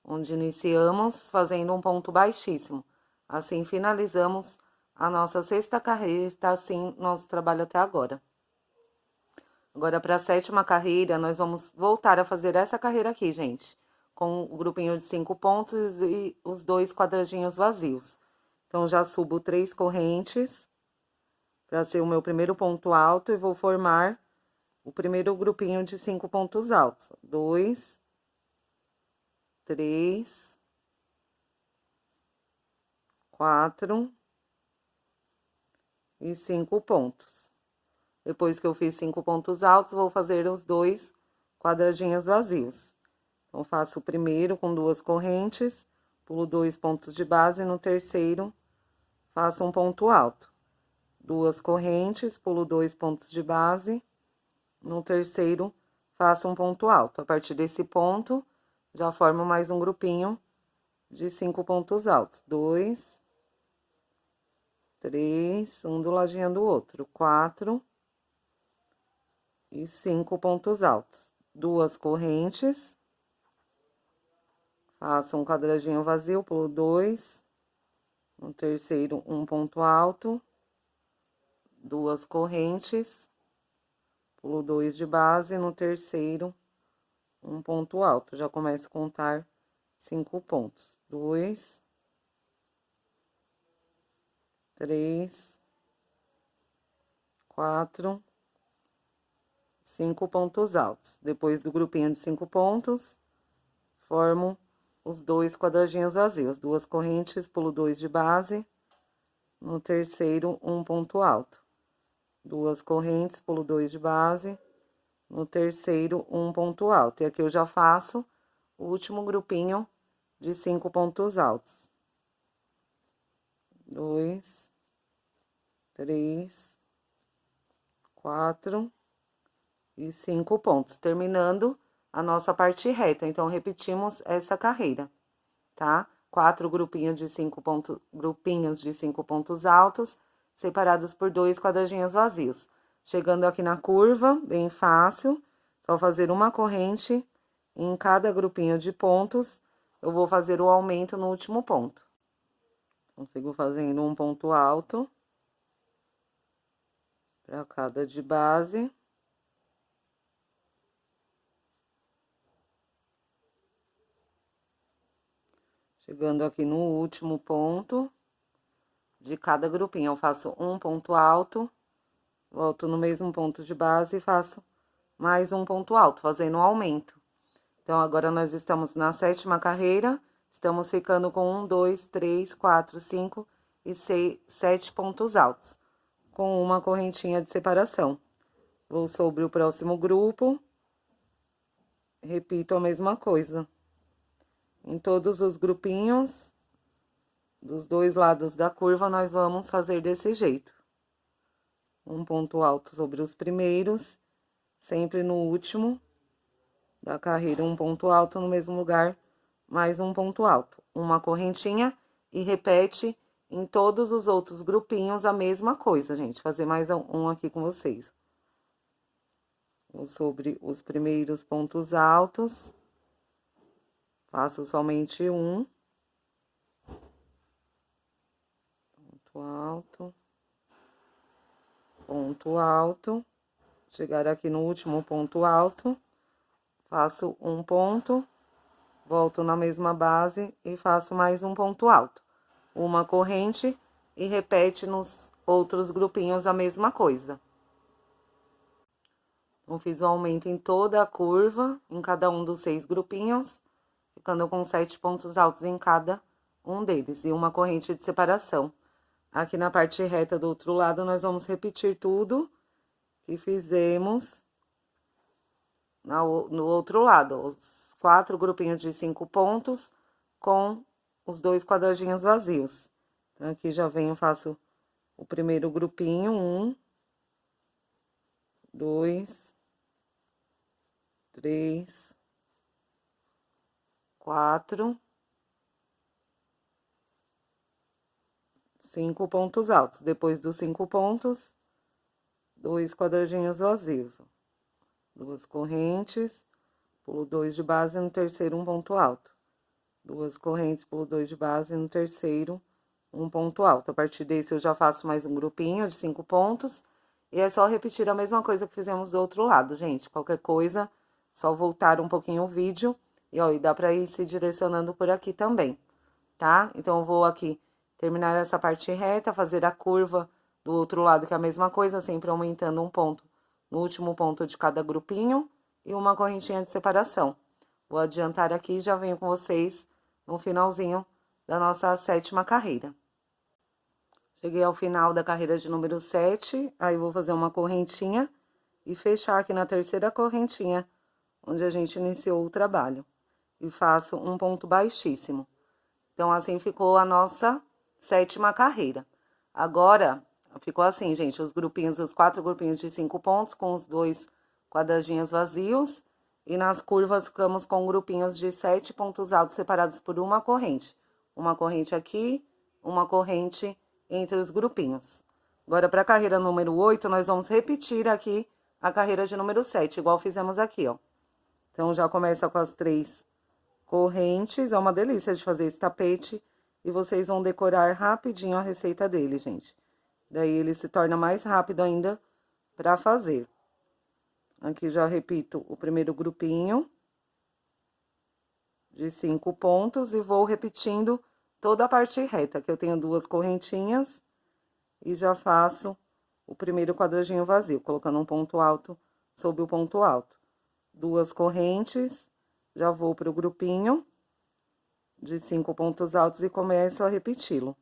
Onde iniciamos fazendo um ponto baixíssimo. Assim, finalizamos a nossa 6ª carreira, está assim nosso trabalho até agora. Agora, para a 7ª carreira, nós vamos voltar a fazer essa carreira aqui, gente, com o grupinho de 5 pontos e os 2 quadradinhos vazios. Então, já subo 3 correntes para ser o meu primeiro ponto alto e vou formar o primeiro grupinho de 5 pontos altos. 2, 3, 4 e 5 pontos. Depois que eu fiz 5 pontos altos, vou fazer os 2 quadradinhos vazios. Então, faço o primeiro com 2 correntes, pulo 2 pontos de base, no terceiro, faço um ponto alto. 2 correntes, pulo 2 pontos de base, no terceiro, faço um ponto alto. A partir desse ponto, já formo mais um grupinho de 5 pontos altos. 2, 3, um do ladinho do outro. 4, e 5 pontos altos. 2 correntes. Faço um quadradinho vazio, pulo 2. No terceiro, um ponto alto. 2 correntes. Pulo 2 de base, no terceiro, um ponto alto. Já começo a contar 5 pontos. 2, 3, 4, 5 pontos altos. Depois do grupinho de 5 pontos, formo os 2 quadradinhos vazios. 2 correntes, pulo 2 de base. No terceiro, um ponto alto. 2 correntes, pulo 2 de base. No terceiro, um ponto alto. E aqui eu já faço o último grupinho de 5 pontos altos. 2, 3, 4 e 5 pontos, terminando a nossa parte reta. Então, repetimos essa carreira, tá? 4 grupinhos de 5 pontos altos, separados por 2 quadradinhos vazios. Chegando aqui na curva, bem fácil, só fazer uma corrente em cada grupinho de pontos. Eu vou fazer o aumento no último ponto. Consigo fazendo um ponto alto para cada de base. Chegando aqui no último ponto de cada grupinho, eu faço um ponto alto, volto no mesmo ponto de base e faço mais um ponto alto, fazendo um aumento. Então, agora nós estamos na 7ª carreira, estamos ficando com 1, 2, 3, 4, 5 e 6, 7 pontos altos, com uma correntinha de separação. Vou sobre o próximo grupo, repito a mesma coisa. Em todos os grupinhos, dos 2 lados da curva, nós vamos fazer desse jeito. Um ponto alto sobre os primeiros, sempre no último da carreira, um ponto alto no mesmo lugar, mais um ponto alto. Uma correntinha e repete em todos os outros grupinhos a mesma coisa, gente. Fazer mais um aqui com vocês. Vou sobre os primeiros pontos altos. Faço somente um. Ponto alto. Ponto alto. Chegar aqui no último ponto alto. Faço um ponto. Volto na mesma base e faço mais um ponto alto. Uma corrente e repete nos outros grupinhos a mesma coisa. Então, fiz o aumento em toda a curva, em cada um dos 6 grupinhos, ficando com 7 pontos altos em cada um deles, e uma corrente de separação. Aqui na parte reta do outro lado, nós vamos repetir tudo que fizemos no outro lado, os 4 grupinhos de 5 pontos com os 2 quadradinhos vazios. Então, aqui já venho, faço o primeiro grupinho, 1, 2, 3, 4, 5 pontos altos. Depois dos 5 pontos, 2 quadradinhos vazios. 2 correntes, pulo 2 de base, no terceiro, um ponto alto. 2 correntes, pulo 2 de base, no terceiro, um ponto alto. A partir desse, eu já faço mais um grupinho de 5 pontos. E é só repetir a mesma coisa que fizemos do outro lado, gente. Qualquer coisa, só voltar um pouquinho o vídeo. E, ó, e dá pra ir se direcionando por aqui também, tá? Então, eu vou aqui terminar essa parte reta, fazer a curva do outro lado, que é a mesma coisa, sempre aumentando um ponto no último ponto de cada grupinho e uma correntinha de separação. Vou adiantar aqui e já venho com vocês no finalzinho da nossa 7ª carreira. Cheguei ao final da carreira de número 7, aí vou fazer uma correntinha e fechar aqui na terceira correntinha, onde a gente iniciou o trabalho. E faço um ponto baixíssimo. Então, assim ficou a nossa 7ª carreira. Agora, ficou assim, gente, os grupinhos, os 4 grupinhos de 5 pontos, com os 2 quadradinhos vazios. E nas curvas, ficamos com grupinhos de 7 pontos altos separados por uma corrente. Uma corrente aqui, uma corrente entre os grupinhos. Agora, para a carreira número 8, nós vamos repetir aqui a carreira de número 7, igual fizemos aqui, ó. Então, já começa com as 3 correntes. É uma delícia de fazer esse tapete. E vocês vão decorar rapidinho a receita dele, gente. Daí, ele se torna mais rápido ainda pra fazer. Aqui, já repito o primeiro grupinho de 5 pontos. E vou repetindo toda a parte reta, que eu tenho 2 correntinhas. E já faço o primeiro quadradinho vazio, colocando um ponto alto sobre o ponto alto. 2 correntes, já vou pro grupinho de 5 pontos altos e começo a repeti-lo.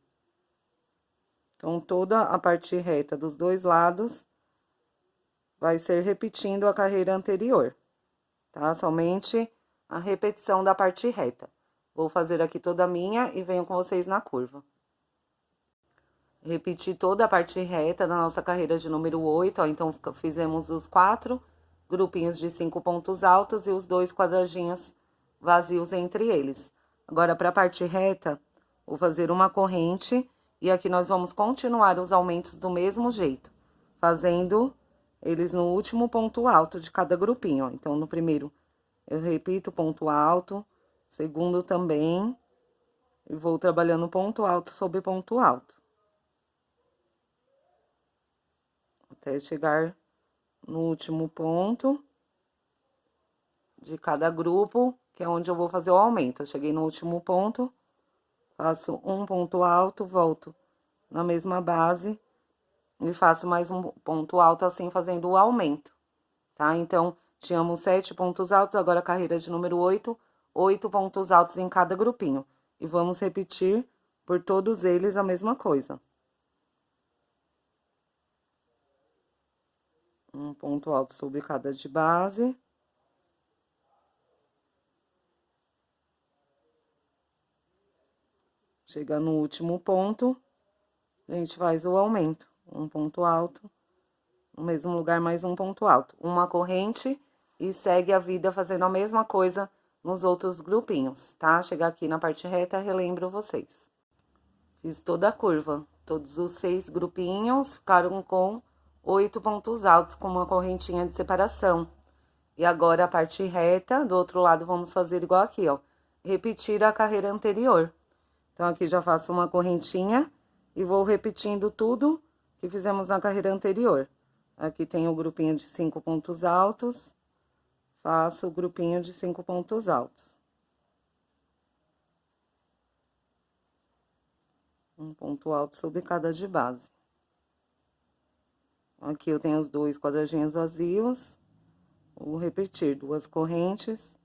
Então, toda a parte reta dos 2 lados vai ser repetindo a carreira anterior, tá? Somente a repetição da parte reta. Vou fazer aqui toda a minha e venho com vocês na curva. Repetir toda a parte reta da nossa carreira de número 8, ó. Então, fizemos os 4 grupinhos de 5 pontos altos e os 2 quadradinhos vazios entre eles. Agora, para a parte reta, vou fazer uma corrente e aqui nós vamos continuar os aumentos do mesmo jeito, fazendo eles no último ponto alto de cada grupinho, ó. Então, no primeiro, eu repito ponto alto, segundo também, e vou trabalhando ponto alto sobre ponto alto. Até chegar no último ponto de cada grupo, que é onde eu vou fazer o aumento. Eu cheguei no último ponto, faço um ponto alto, volto na mesma base e faço mais um ponto alto, assim, fazendo o aumento, tá? Então, tínhamos 7 pontos altos, agora a carreira de número 8, 8 pontos altos em cada grupinho. E vamos repetir por todos eles a mesma coisa. Um ponto alto sobre cada de base. Chega no último ponto, a gente faz o aumento. Um ponto alto, no mesmo lugar mais um ponto alto. Uma corrente e segue a vida fazendo a mesma coisa nos outros grupinhos, tá? Chegar aqui na parte reta, relembro vocês. Fiz toda a curva, todos os 6 grupinhos ficaram com 8 pontos altos, com uma correntinha de separação. E agora, a parte reta, do outro lado, vamos fazer igual aqui, ó. Repetir a carreira anterior. Então, aqui já faço uma correntinha e vou repetindo tudo que fizemos na carreira anterior. Aqui tem o grupinho de 5 pontos altos, faço o grupinho de 5 pontos altos. Um ponto alto sobre cada de base. Aqui eu tenho os 2 quadradinhos vazios. Vou repetir 2 correntes,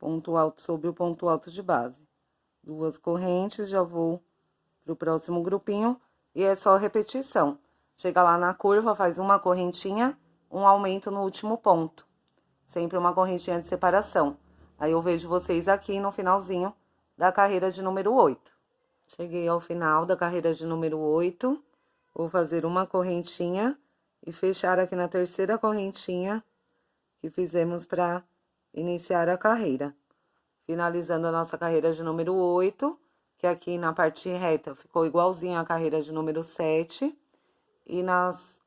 ponto alto sobre o ponto alto de base. 2 correntes, já vou pro próximo grupinho e é só repetição. Chega lá na curva, faz uma correntinha, um aumento no último ponto. Sempre uma correntinha de separação. Aí eu vejo vocês aqui no finalzinho da carreira de número 8. Cheguei ao final da carreira de número 8. Vou fazer uma correntinha e fechar aqui na terceira correntinha que fizemos para iniciar a carreira. Finalizando a nossa carreira de número 8, que aqui na parte reta ficou igualzinho a carreira de número 7. E nas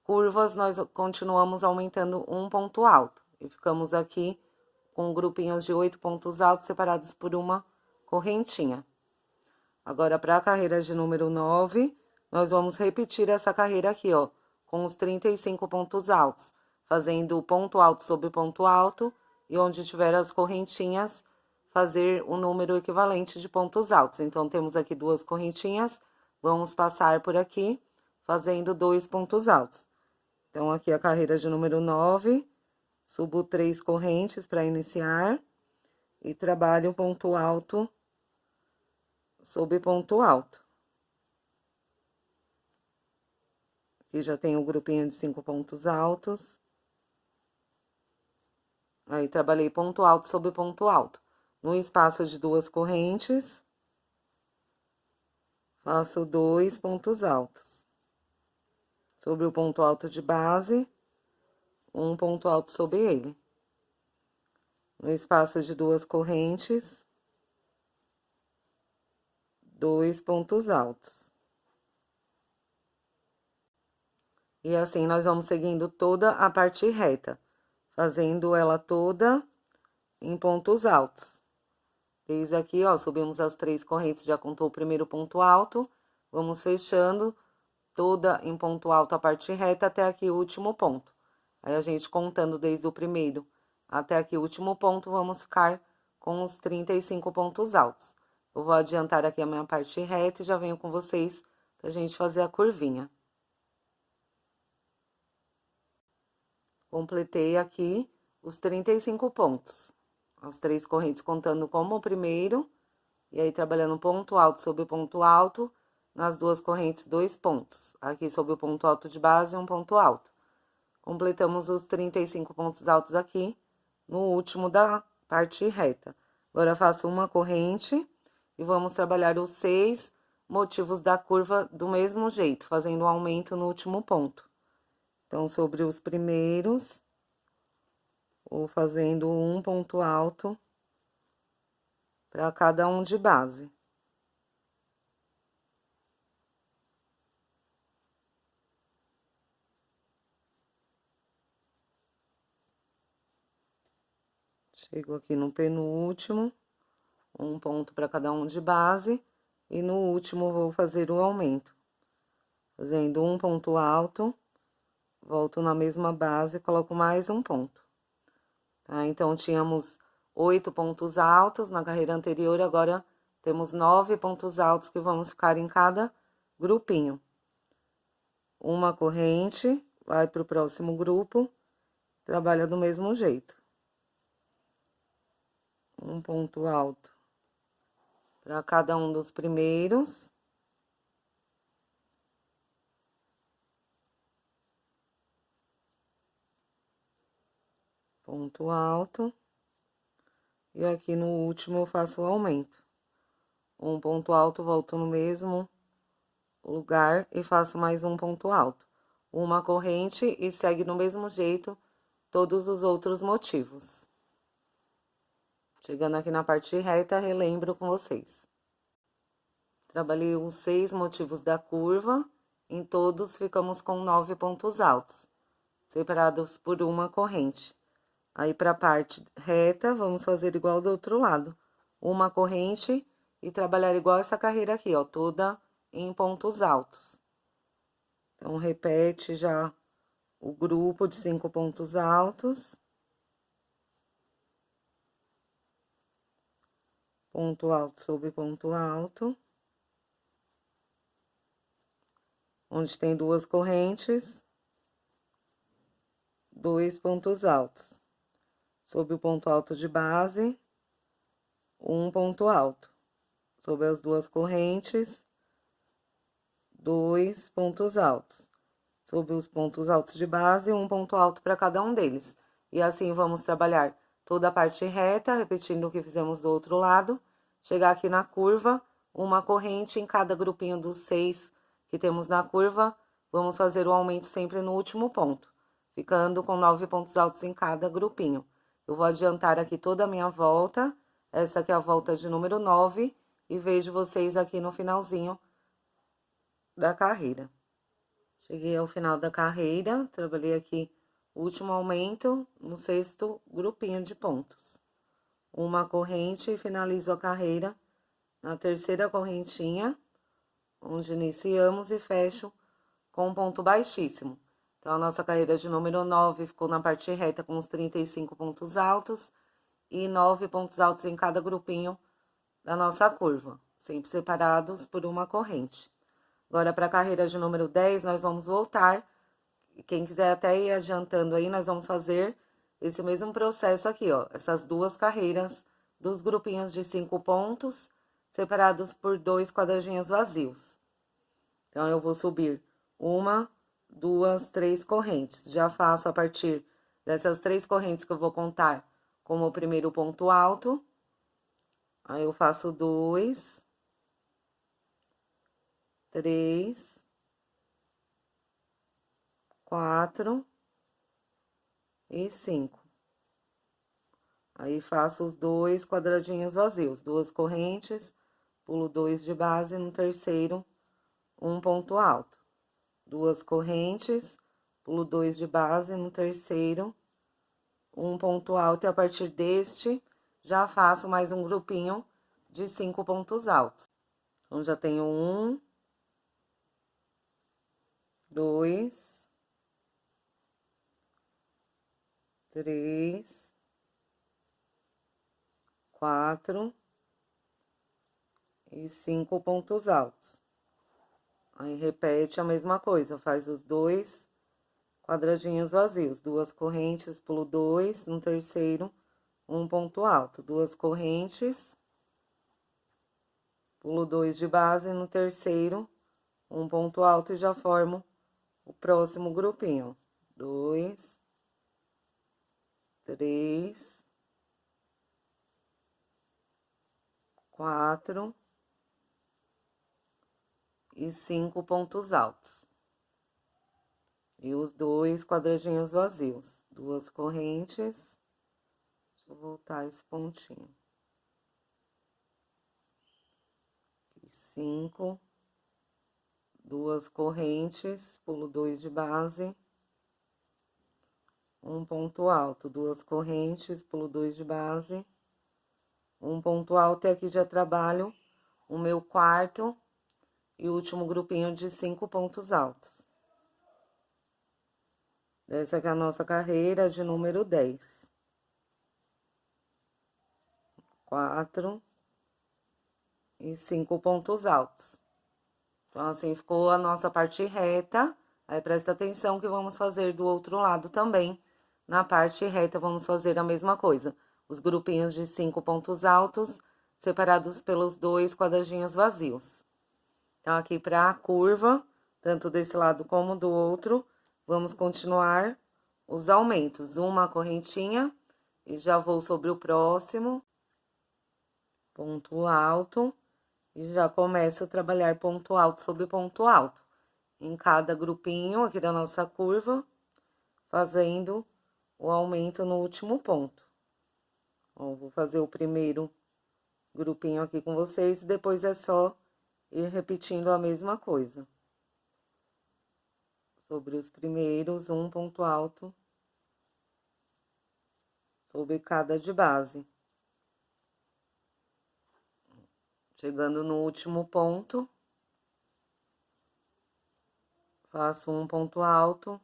curvas, nós continuamos aumentando um ponto alto. E ficamos aqui com grupinhos de 8 pontos altos separados por uma correntinha. Agora, para a carreira de número 9, nós vamos repetir essa carreira aqui, ó, com os 35 pontos altos, fazendo ponto alto sobre ponto alto, e onde tiver as correntinhas, fazer o número equivalente de pontos altos. Então, temos aqui 2 correntinhas, vamos passar por aqui, fazendo 2 pontos altos. Então, aqui a carreira de número 9, subo 3 correntes para iniciar, e trabalho ponto alto sobre ponto alto. Aqui já tem o grupinho de 5 pontos altos. Aí, trabalhei ponto alto sobre ponto alto. No espaço de 2 correntes, faço 2 pontos altos. Sobre o ponto alto de base, um ponto alto sobre ele. No espaço de 2 correntes, 2 pontos altos. E assim, nós vamos seguindo toda a parte reta, fazendo ela toda em pontos altos. Desde aqui, ó, subimos as 3 correntes, já contou o primeiro ponto alto, vamos fechando toda em ponto alto a parte reta até aqui o último ponto. Aí, a gente contando desde o primeiro até aqui o último ponto, vamos ficar com os 35 pontos altos. Eu vou adiantar aqui a minha parte reta e já venho com vocês pra gente fazer a curvinha. Completei aqui os 35 pontos. As 3 correntes contando como o primeiro, e aí trabalhando ponto alto sobre ponto alto, nas 2 correntes 2 pontos. Aqui sobre o ponto alto de base, um ponto alto. Completamos os 35 pontos altos aqui, no último da parte reta. Agora, faço uma corrente e vamos trabalhar os 6 motivos da curva do mesmo jeito, fazendo um aumento no último ponto. Então, sobre os primeiros, vou fazendo um ponto alto para cada um de base. Chego aqui no penúltimo, um ponto para cada um de base, e no último vou fazer o aumento. Fazendo um ponto alto, volto na mesma base e coloco mais um ponto. Tá? Então, tínhamos 8 pontos altos na carreira anterior, agora temos 9 pontos altos que vamos ficar em cada grupinho. Uma corrente, vai para o próximo grupo, trabalha do mesmo jeito. Um ponto alto para cada um dos primeiros. Ponto alto. E aqui no último eu faço o aumento. Um ponto alto, volto no mesmo lugar e faço mais um ponto alto. Uma corrente e segue do mesmo jeito todos os outros motivos. Chegando aqui na parte reta, relembro com vocês. Trabalhei os 6 motivos da curva, em todos ficamos com 9 pontos altos, separados por uma corrente. Aí, para a parte reta, vamos fazer igual do outro lado. Uma corrente e trabalhar igual essa carreira aqui, ó, toda em pontos altos. Então, repete já o grupo de 5 pontos altos. Ponto alto sobre ponto alto. Onde tem 2 correntes, 2 pontos altos. Sobre o ponto alto de base, um ponto alto. Sobre as 2 correntes, 2 pontos altos. Sobre os pontos altos de base, um ponto alto para cada um deles. E assim vamos trabalhar toda a parte reta, repetindo o que fizemos do outro lado. Chegar aqui na curva, uma corrente em cada grupinho dos 6 que temos na curva. Vamos fazer o aumento sempre no último ponto, ficando com 9 pontos altos em cada grupinho. Eu vou adiantar aqui toda a minha volta, essa aqui é a volta de número 9, e vejo vocês aqui no finalzinho da carreira. Cheguei ao final da carreira, trabalhei aqui o último aumento no 6º grupinho de pontos. Uma corrente e finalizo a carreira na 3ª correntinha, onde iniciamos e fecho com um ponto baixíssimo. Então, a nossa carreira de número 9 ficou na parte reta com os 35 pontos altos e 9 pontos altos em cada grupinho da nossa curva, sempre separados por uma corrente. Agora, para a carreira de número 10, nós vamos voltar. Quem quiser até ir adiantando aí, nós vamos fazer esse mesmo processo aqui, ó. Essas 2 carreiras dos grupinhos de 5 pontos, separados por 2 quadradinhos vazios. Então, eu vou subir 1, 2, 3 correntes. Já faço a partir dessas 3 correntes que eu vou contar como o primeiro ponto alto. Aí, eu faço 2, 3, 4 e 5. Aí, faço os 2 quadradinhos vazios, 2 correntes, pulo 2 de base, no terceiro, um ponto alto. 2 correntes, pulo 2 de base, no terceiro, um ponto alto, e a partir deste, já faço mais um grupinho de 5 pontos altos. Então, já tenho 1, 2, 3, 4 e 5 pontos altos. Aí, repete a mesma coisa, faz os 2 quadradinhos vazios, 2 correntes, pulo 2, no terceiro, um ponto alto, 2 correntes, pulo 2 de base, no terceiro, um ponto alto e já formo o próximo grupinho. 2, 3, 4 e 5 pontos altos. E os 2 quadradinhos vazios, 2 correntes. Deixa eu voltar esse pontinho. 5, 2 correntes, pulo 2 de base, um ponto alto, 2 correntes, pulo 2 de base, um ponto alto, e aqui já trabalho o meu quarto e último grupinho de 5 pontos altos. Essa aqui é a nossa carreira de número 10. 4 e 5 pontos altos. Então, assim, ficou a nossa parte reta. Aí, presta atenção que vamos fazer do outro lado também. Na parte reta, vamos fazer a mesma coisa. Os grupinhos de 5 pontos altos, separados pelos 2 quadradinhos vazios. Então, aqui para a curva, tanto desse lado como do outro, vamos continuar os aumentos. Uma correntinha, e já vou sobre o próximo. Ponto alto. E já começo a trabalhar ponto alto sobre ponto alto. Em cada grupinho aqui da nossa curva, fazendo o aumento no último ponto. Ó, vou fazer o primeiro grupinho aqui com vocês, e depois é só ir repetindo a mesma coisa. Sobre os primeiros, um ponto alto sobre cada de base. Chegando no último ponto, faço um ponto alto,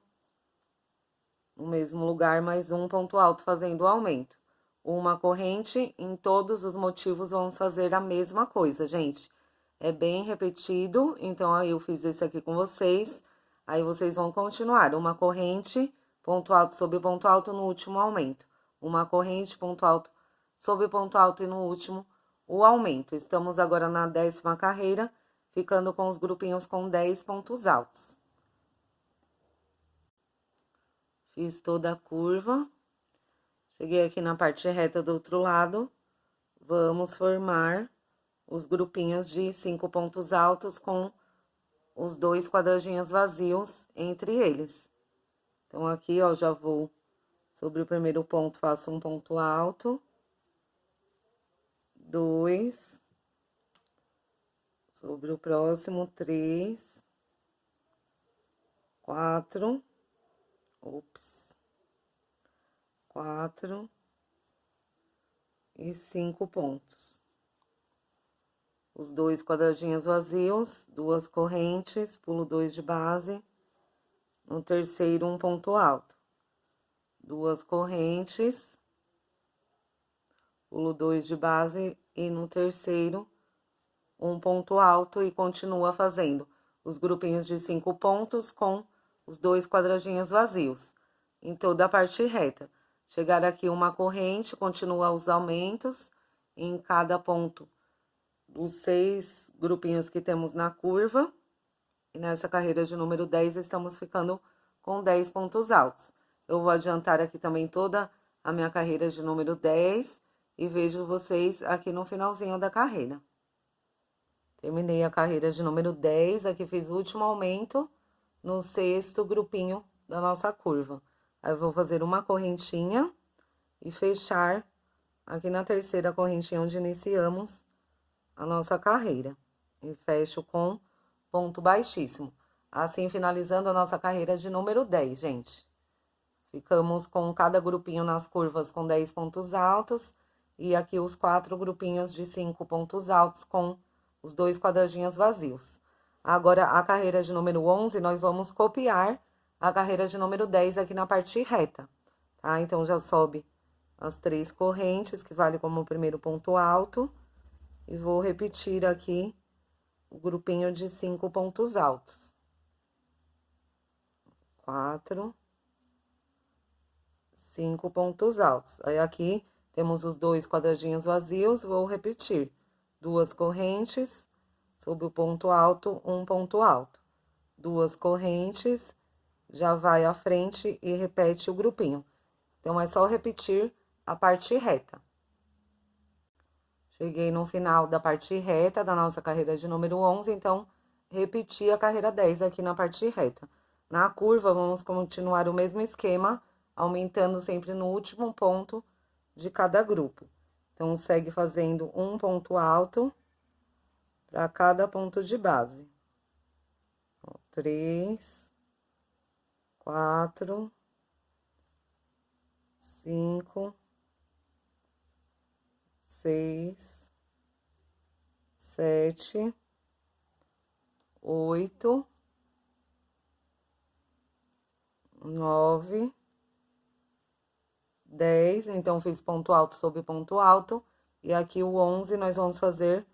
no mesmo lugar, mais um ponto alto, fazendo o aumento. Uma corrente, em todos os motivos vamos fazer a mesma coisa, gente. É bem repetido, então aí eu fiz esse aqui com vocês, aí vocês vão continuar. Uma corrente, ponto alto sobre ponto alto no último aumento. Uma corrente, ponto alto sobre ponto alto e no último o aumento. Estamos agora na 10ª carreira, ficando com os grupinhos com 10 pontos altos. Fiz toda a curva. Cheguei aqui na parte reta do outro lado. Vamos formar os grupinhos de 5 pontos altos com os 2 quadradinhos vazios entre eles. Então, aqui, ó, já vou sobre o primeiro ponto, faço um ponto alto. 2, sobre o próximo, 3, 4, 4 e 5 pontos. Os 2 quadradinhos vazios, 2 correntes, pulo 2 de base, no terceiro, um ponto alto. 2 correntes, pulo 2 de base e no terceiro, um ponto alto, e continua fazendo os grupinhos de 5 pontos com os 2 quadradinhos vazios em toda a parte reta. Chegar aqui uma corrente, continua os aumentos em cada ponto dos 6 grupinhos que temos na curva. E nessa carreira de número 10, estamos ficando com 10 pontos altos. Eu vou adiantar aqui também toda a minha carreira de número 10 e vejo vocês aqui no finalzinho da carreira. Terminei a carreira de número 10, aqui fiz o último aumento no 6º grupinho da nossa curva. Aí, eu vou fazer uma correntinha e fechar aqui na terceira correntinha onde iniciamos a nossa carreira. E fecho com ponto baixíssimo. Assim, finalizando a nossa carreira de número 10, gente. Ficamos com cada grupinho nas curvas com 10 pontos altos. E aqui os 4 grupinhos de 5 pontos altos com os 2 quadradinhos vazios. Agora, a carreira de número 11, nós vamos copiar a carreira de número 10 aqui na parte reta, tá? Então, já sobe as 3 correntes, que vale como o primeiro ponto alto. E vou repetir aqui o grupinho de 5 pontos altos. 4, 5 pontos altos. Aí, aqui, temos os 2 quadradinhos vazios, vou repetir. 2 correntes, sob o ponto alto, um ponto alto. 2 correntes, já vai à frente e repete o grupinho. Então, é só repetir a parte reta. Cheguei no final da parte reta da nossa carreira de número 11, então, repeti a carreira 10 aqui na parte reta. Na curva, vamos continuar o mesmo esquema, aumentando sempre no último ponto de cada grupo. Então, segue fazendo um ponto alto para cada ponto de base. 3, 4, 5, 6, 7, 8, 9, 10. Então, fiz ponto alto sobre ponto alto. E aqui o 11 nós vamos fazer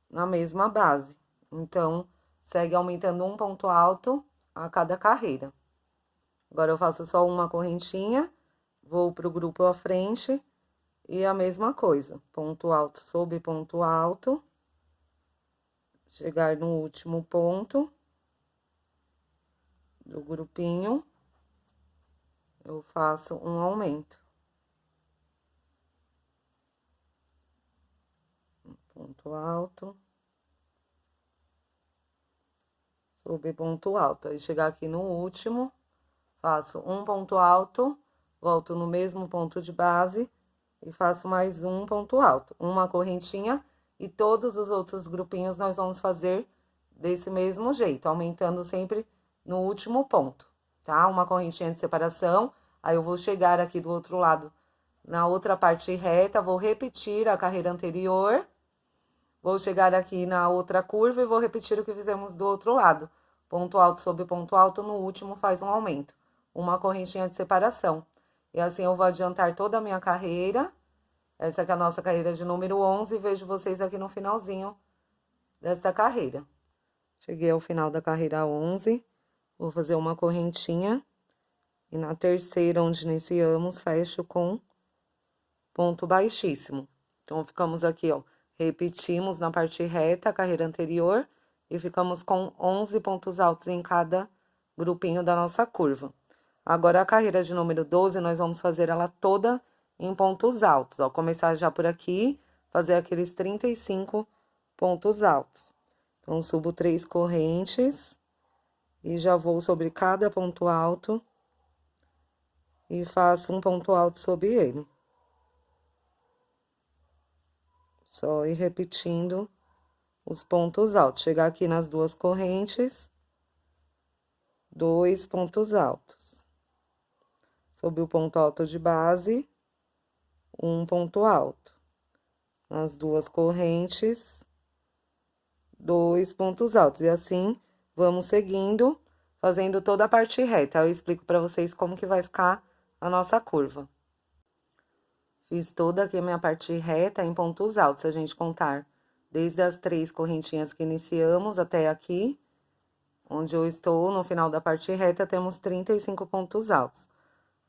na mesma base. Então, segue aumentando um ponto alto a cada carreira. Agora, eu faço só uma correntinha, vou pro grupo à frente e a mesma coisa. Ponto alto sobre ponto alto. Chegar no último ponto do grupinho, eu faço um aumento. Ponto alto. Sobre ponto alto. Aí, chegar aqui no último, faço um ponto alto, volto no mesmo ponto de base e faço mais um ponto alto. Uma correntinha e todos os outros grupinhos nós vamos fazer desse mesmo jeito, aumentando sempre no último ponto, tá? Uma correntinha de separação, aí eu vou chegar aqui do outro lado, na outra parte reta, vou repetir a carreira anterior, vou chegar aqui na outra curva e vou repetir o que fizemos do outro lado. Ponto alto sobre ponto alto, no último faz um aumento. Uma correntinha de separação. E assim eu vou adiantar toda a minha carreira. Essa aqui é a nossa carreira de número 11 e vejo vocês aqui no finalzinho dessa carreira. Cheguei ao final da carreira 11, vou fazer uma correntinha. E na terceira, onde iniciamos, fecho com ponto baixíssimo. Então, ficamos aqui, ó. Repetimos na parte reta a carreira anterior e ficamos com 11 pontos altos em cada grupinho da nossa curva. Agora, a carreira de número 12, nós vamos fazer ela toda em pontos altos, ó. Começar já por aqui, fazer aqueles 35 pontos altos. Então, subo 3 correntes e já vou sobre cada ponto alto e faço um ponto alto sobre ele. Só ir repetindo os pontos altos. Chegar aqui nas 2 correntes, 2 pontos altos. Sobre o ponto alto de base, um ponto alto. Nas 2 correntes, 2 pontos altos. E assim, vamos seguindo, fazendo toda a parte reta. Eu explico pra vocês como que vai ficar a nossa curva. Fiz toda aqui a minha parte reta em pontos altos, se a gente contar desde as 3 correntinhas que iniciamos até aqui, onde eu estou no final da parte reta, temos 35 pontos altos.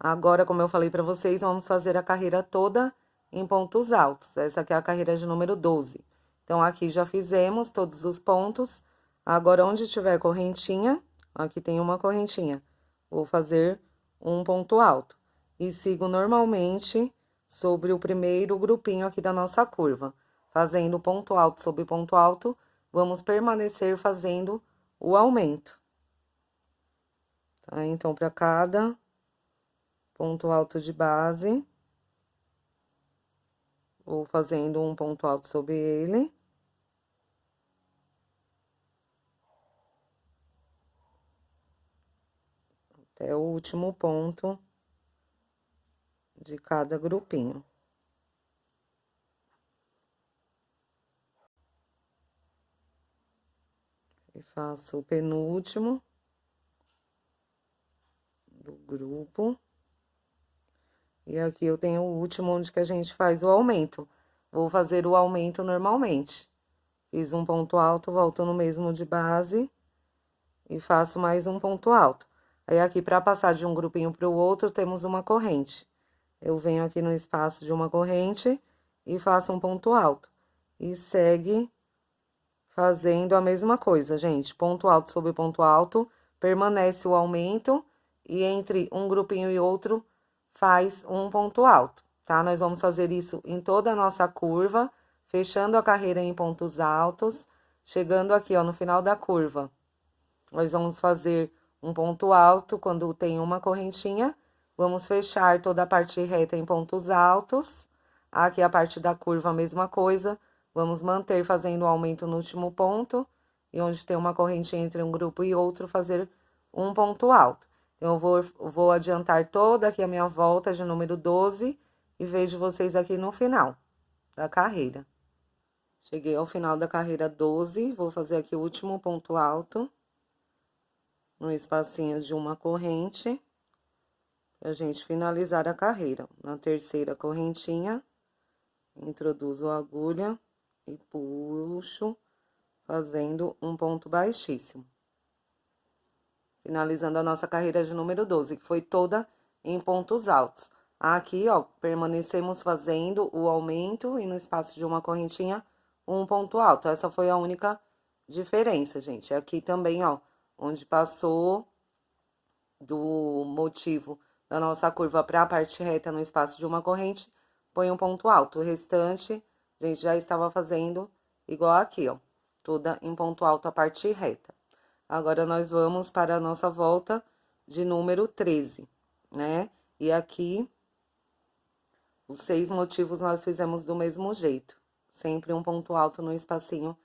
Agora, como eu falei pra vocês, vamos fazer a carreira toda em pontos altos. Essa aqui é a carreira de número 12. Então, aqui já fizemos todos os pontos. Agora, onde tiver correntinha, aqui tem uma correntinha, vou fazer um ponto alto. E sigo normalmente sobre o primeiro grupinho aqui da nossa curva. Fazendo ponto alto sobre ponto alto, vamos permanecer fazendo o aumento. Tá? Então, para cada ponto alto de base, vou fazendo um ponto alto sobre ele. último ponto de cada grupinho. E faço o penúltimo do grupo. E aqui eu tenho o último onde que a gente faz o aumento. Vou fazer o aumento normalmente. Fiz um ponto alto, volto no mesmo de base e faço mais um ponto alto. Aí, aqui, para passar de um grupinho para o outro, temos uma corrente. Eu venho aqui no espaço de uma corrente e faço um ponto alto. E segue fazendo a mesma coisa, gente. Ponto alto sobre ponto alto, permanece o aumento e entre um grupinho e outro faz um ponto alto, tá? Nós vamos fazer isso em toda a nossa curva, fechando a carreira em pontos altos, chegando aqui, ó, no final da curva. Nós vamos fazer um ponto alto quando tem uma correntinha, vamos fechar toda a parte reta em pontos altos. Aqui a parte da curva, a mesma coisa, vamos manter fazendo o aumento no último ponto, e onde tem uma correntinha entre um grupo e outro, fazer um ponto alto. Então, eu vou adiantar toda aqui a minha volta de número 12 e vejo vocês aqui no final da carreira. Cheguei ao final da carreira 12, vou fazer aqui o último ponto alto no espacinho de uma corrente, pra gente finalizar a carreira. Na terceira correntinha, introduzo a agulha e puxo, fazendo um ponto baixíssimo. Finalizando a nossa carreira de número 12, que foi toda em pontos altos. Aqui, ó, permanecemos fazendo o aumento e no espaço de uma correntinha, um ponto alto. Essa foi a única diferença, gente. Aqui também, ó, onde passou do motivo da nossa curva para a parte reta no espaço de uma corrente, põe um ponto alto. O restante, a gente já estava fazendo igual aqui, ó, toda em ponto alto a parte reta. Agora, nós vamos para a nossa volta de número 13, né? E aqui, os 6 motivos nós fizemos do mesmo jeito. Sempre um ponto alto no espacinho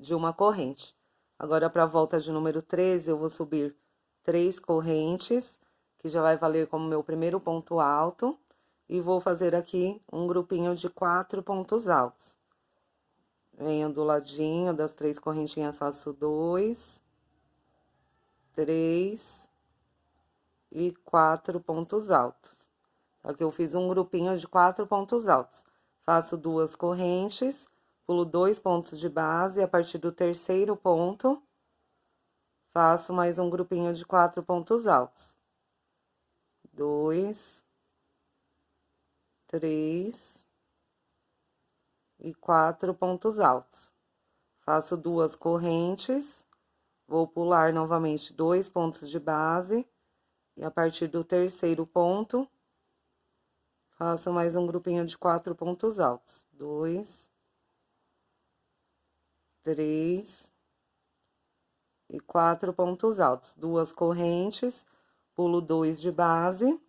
de uma corrente. Agora, para a volta de número 13, eu vou subir 3 correntes, que já vai valer como meu primeiro ponto alto. E vou fazer aqui um grupinho de 4 pontos altos. Venho do ladinho das 3 correntinhas, faço 2... 3 e 4 pontos altos. Aqui eu fiz um grupinho de 4 pontos altos. Faço 2 correntes, pulo 2 pontos de base, e a partir do terceiro ponto, faço mais um grupinho de 4 pontos altos. 2, 3 e 4 pontos altos. Faço 2 correntes. Vou pular novamente 2 pontos de base, e a partir do terceiro ponto, faço mais um grupinho de 4 pontos altos. 2, 3 e 4 pontos altos. 2 correntes, pulo 2 de base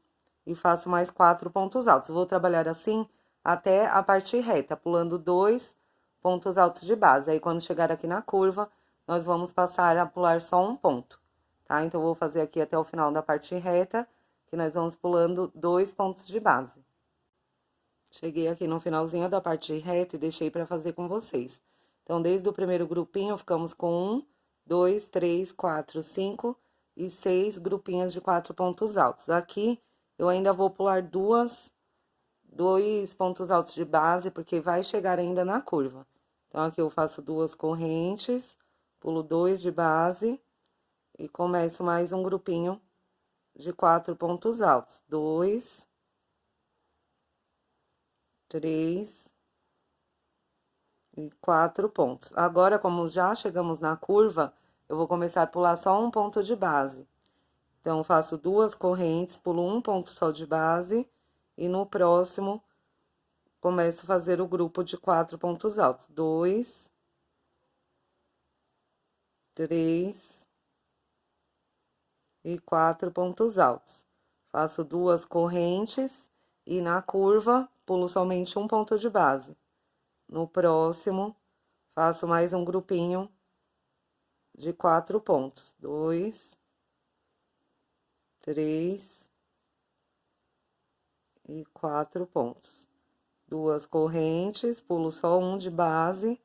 e faço mais 4 pontos altos. Vou trabalhar assim até a parte reta, pulando 2 pontos altos de base. Aí, quando chegar aqui na curva, nós vamos passar a pular só um ponto, tá? Então, eu vou fazer aqui até o final da parte reta, que nós vamos pulando 2 pontos de base. Cheguei aqui no finalzinho da parte reta e deixei para fazer com vocês. Então, desde o primeiro grupinho, ficamos com 1, 2, 3, 4, 5 e 6 grupinhos de 4 pontos altos. Aqui, eu ainda vou pular 2 pontos altos de base, porque vai chegar ainda na curva. Então, aqui eu faço 2 correntes, pulo 2 de base e começo mais um grupinho de 4 pontos altos. 2, 3 e 4 pontos. Agora, como já chegamos na curva, eu vou começar a pular só um ponto de base. Então, faço 2 correntes, pulo um ponto só de base e no próximo, começo a fazer o grupo de 4 pontos altos. 2, 3 e 4 pontos altos. Faço 2 correntes e na curva, pulo somente um ponto de base. No próximo, faço mais um grupinho de 4 pontos. 2, 3 e 4 pontos. 2 correntes, pulo só um de base,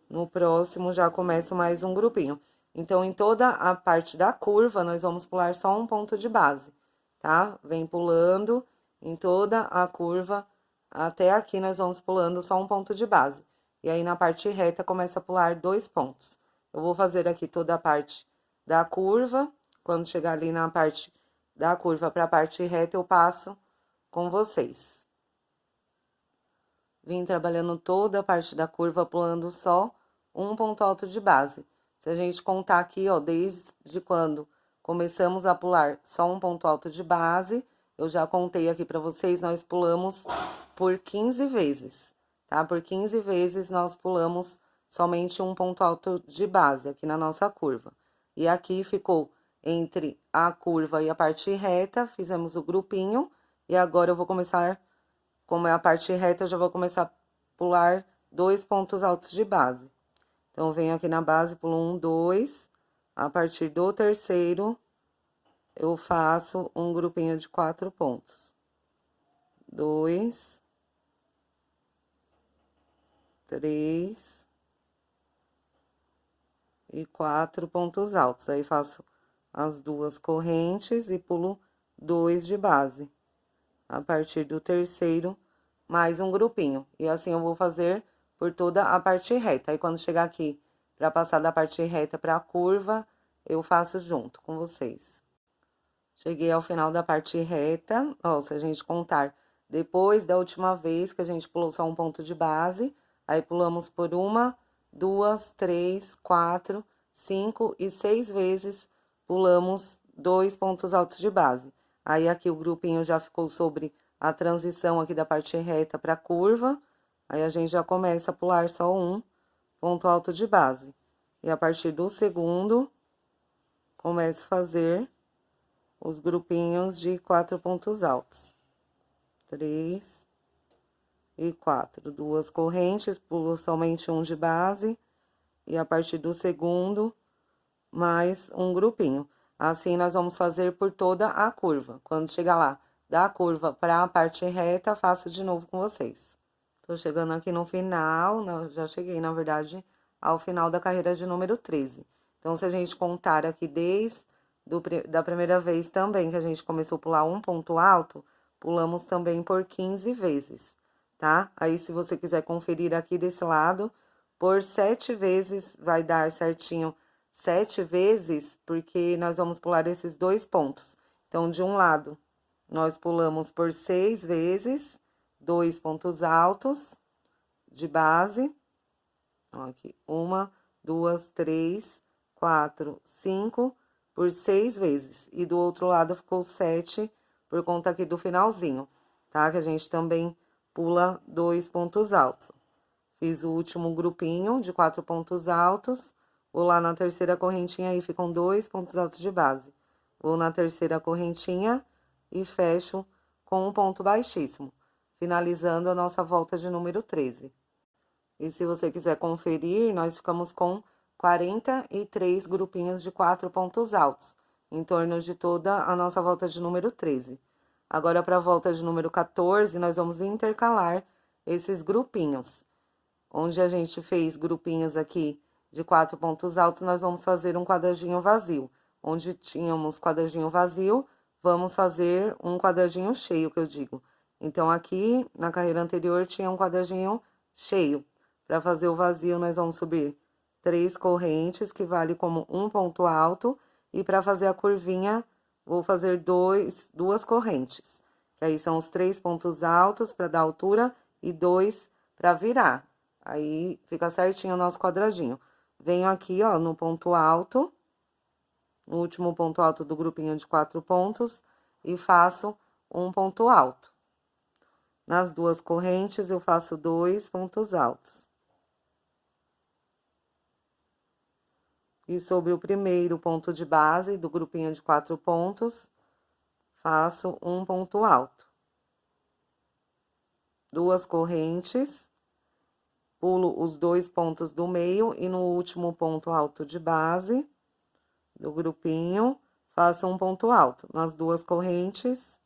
no próximo já começo mais um grupinho. Então, em toda a parte da curva, nós vamos pular só um ponto de base, tá? Vem pulando em toda a curva, até aqui nós vamos pulando só um ponto de base. E aí, na parte reta, começa a pular 2 pontos. Eu vou fazer aqui toda a parte da curva, quando chegar ali na parte da curva para a parte reta, eu passo com vocês. Vim trabalhando toda a parte da curva, pulando só um ponto alto de base. Se a gente contar aqui, ó, desde quando começamos a pular só um ponto alto de base, eu já contei aqui pra vocês, nós pulamos por 15 vezes, tá? Por 15 vezes nós pulamos somente um ponto alto de base aqui na nossa curva. E aqui ficou entre a curva e a parte reta, fizemos o grupinho, e agora eu vou começar, como é a parte reta, eu já vou começar a pular 2 pontos altos de base. Então, venho aqui na base, pulo 1, 2, a partir do terceiro, eu faço um grupinho de 4 pontos. 2, 3 e 4 pontos altos. Aí, faço as 2 correntes e pulo 2 de base. A partir do terceiro, mais um grupinho. E assim eu vou fazer por toda a parte reta. Aí, quando chegar aqui, para passar da parte reta para a curva, eu faço junto com vocês. Cheguei ao final da parte reta, ó, se a gente contar, depois da última vez que a gente pulou só um ponto de base, aí pulamos por 1, 2, 3, 4, 5 e 6 vezes, pulamos 2 pontos altos de base. Aí, aqui o grupinho já ficou sobre a transição aqui da parte reta para a curva. Aí, a gente já começa a pular só um ponto alto de base. E a partir do segundo, começo a fazer os grupinhos de 4 pontos altos. 3 e 4. 2 correntes, pulo somente um de base. E a partir do segundo, mais um grupinho. Assim, nós vamos fazer por toda a curva. Quando chegar lá, da curva para a parte reta, faço de novo com vocês. Tô chegando aqui no final, já cheguei, na verdade, ao final da carreira de número 13. Então, se a gente contar aqui desde da primeira vez também que a gente começou a pular um ponto alto, pulamos também por 15 vezes, tá? Aí, se você quiser conferir aqui desse lado, por 7 vezes vai dar certinho 7 vezes, porque nós vamos pular esses 2 pontos. Então, de um lado, nós pulamos por 6 vezes, 2 pontos altos de base. Ó, aqui, 1, 2, 3, 4, 5, por 6 vezes. E do outro lado ficou 7, por conta aqui do finalzinho, tá? Que a gente também pula 2 pontos altos. Fiz o último grupinho de 4 pontos altos. Vou lá na terceira correntinha, aí ficam 2 pontos altos de base. Vou na terceira correntinha e fecho com um ponto baixíssimo, finalizando a nossa volta de número 13. E se você quiser conferir, nós ficamos com 43 grupinhos de 4 pontos altos, em torno de toda a nossa volta de número 13. Agora, para a volta de número 14, nós vamos intercalar esses grupinhos. Onde a gente fez grupinhos aqui de 4 pontos altos, nós vamos fazer um quadradinho vazio. Onde tínhamos quadradinho vazio, vamos fazer um quadradinho cheio, que eu digo. Então, aqui, na carreira anterior, tinha um quadradinho cheio. Para fazer o vazio, nós vamos subir 3 correntes, que vale como um ponto alto. E para fazer a curvinha, vou fazer 2 correntes. Que aí são os 3 pontos altos para dar altura e 2 para virar. Aí, fica certinho o nosso quadradinho. Venho aqui, ó, no ponto alto, no último ponto alto do grupinho de 4 pontos, e faço um ponto alto. Nas 2 correntes, eu faço 2 pontos altos. E sobre o primeiro ponto de base do grupinho de 4 pontos, faço um ponto alto. 2 correntes, pulo os 2 pontos do meio e no último ponto alto de base do grupinho, faço um ponto alto nas duas correntes,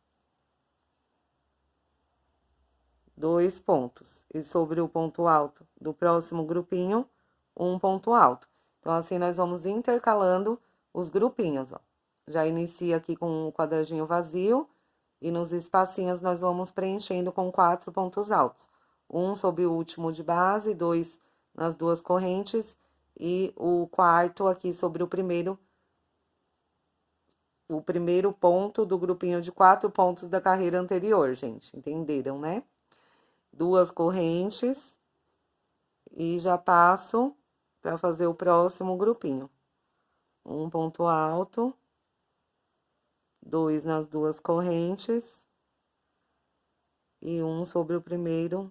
2 pontos. E sobre o ponto alto do próximo grupinho, um ponto alto. Então, assim, nós vamos intercalando os grupinhos, ó. Já inicia aqui com um quadradinho vazio, e nos espacinhos nós vamos preenchendo com 4 pontos altos. Um sobre o último de base, 2 nas duas correntes, e o quarto aqui sobre o primeiro ponto do grupinho de 4 pontos da carreira anterior, gente. Entenderam, né? Duas correntes e já passo para fazer o próximo grupinho. Um ponto alto, 2 nas duas correntes e um sobre o primeiro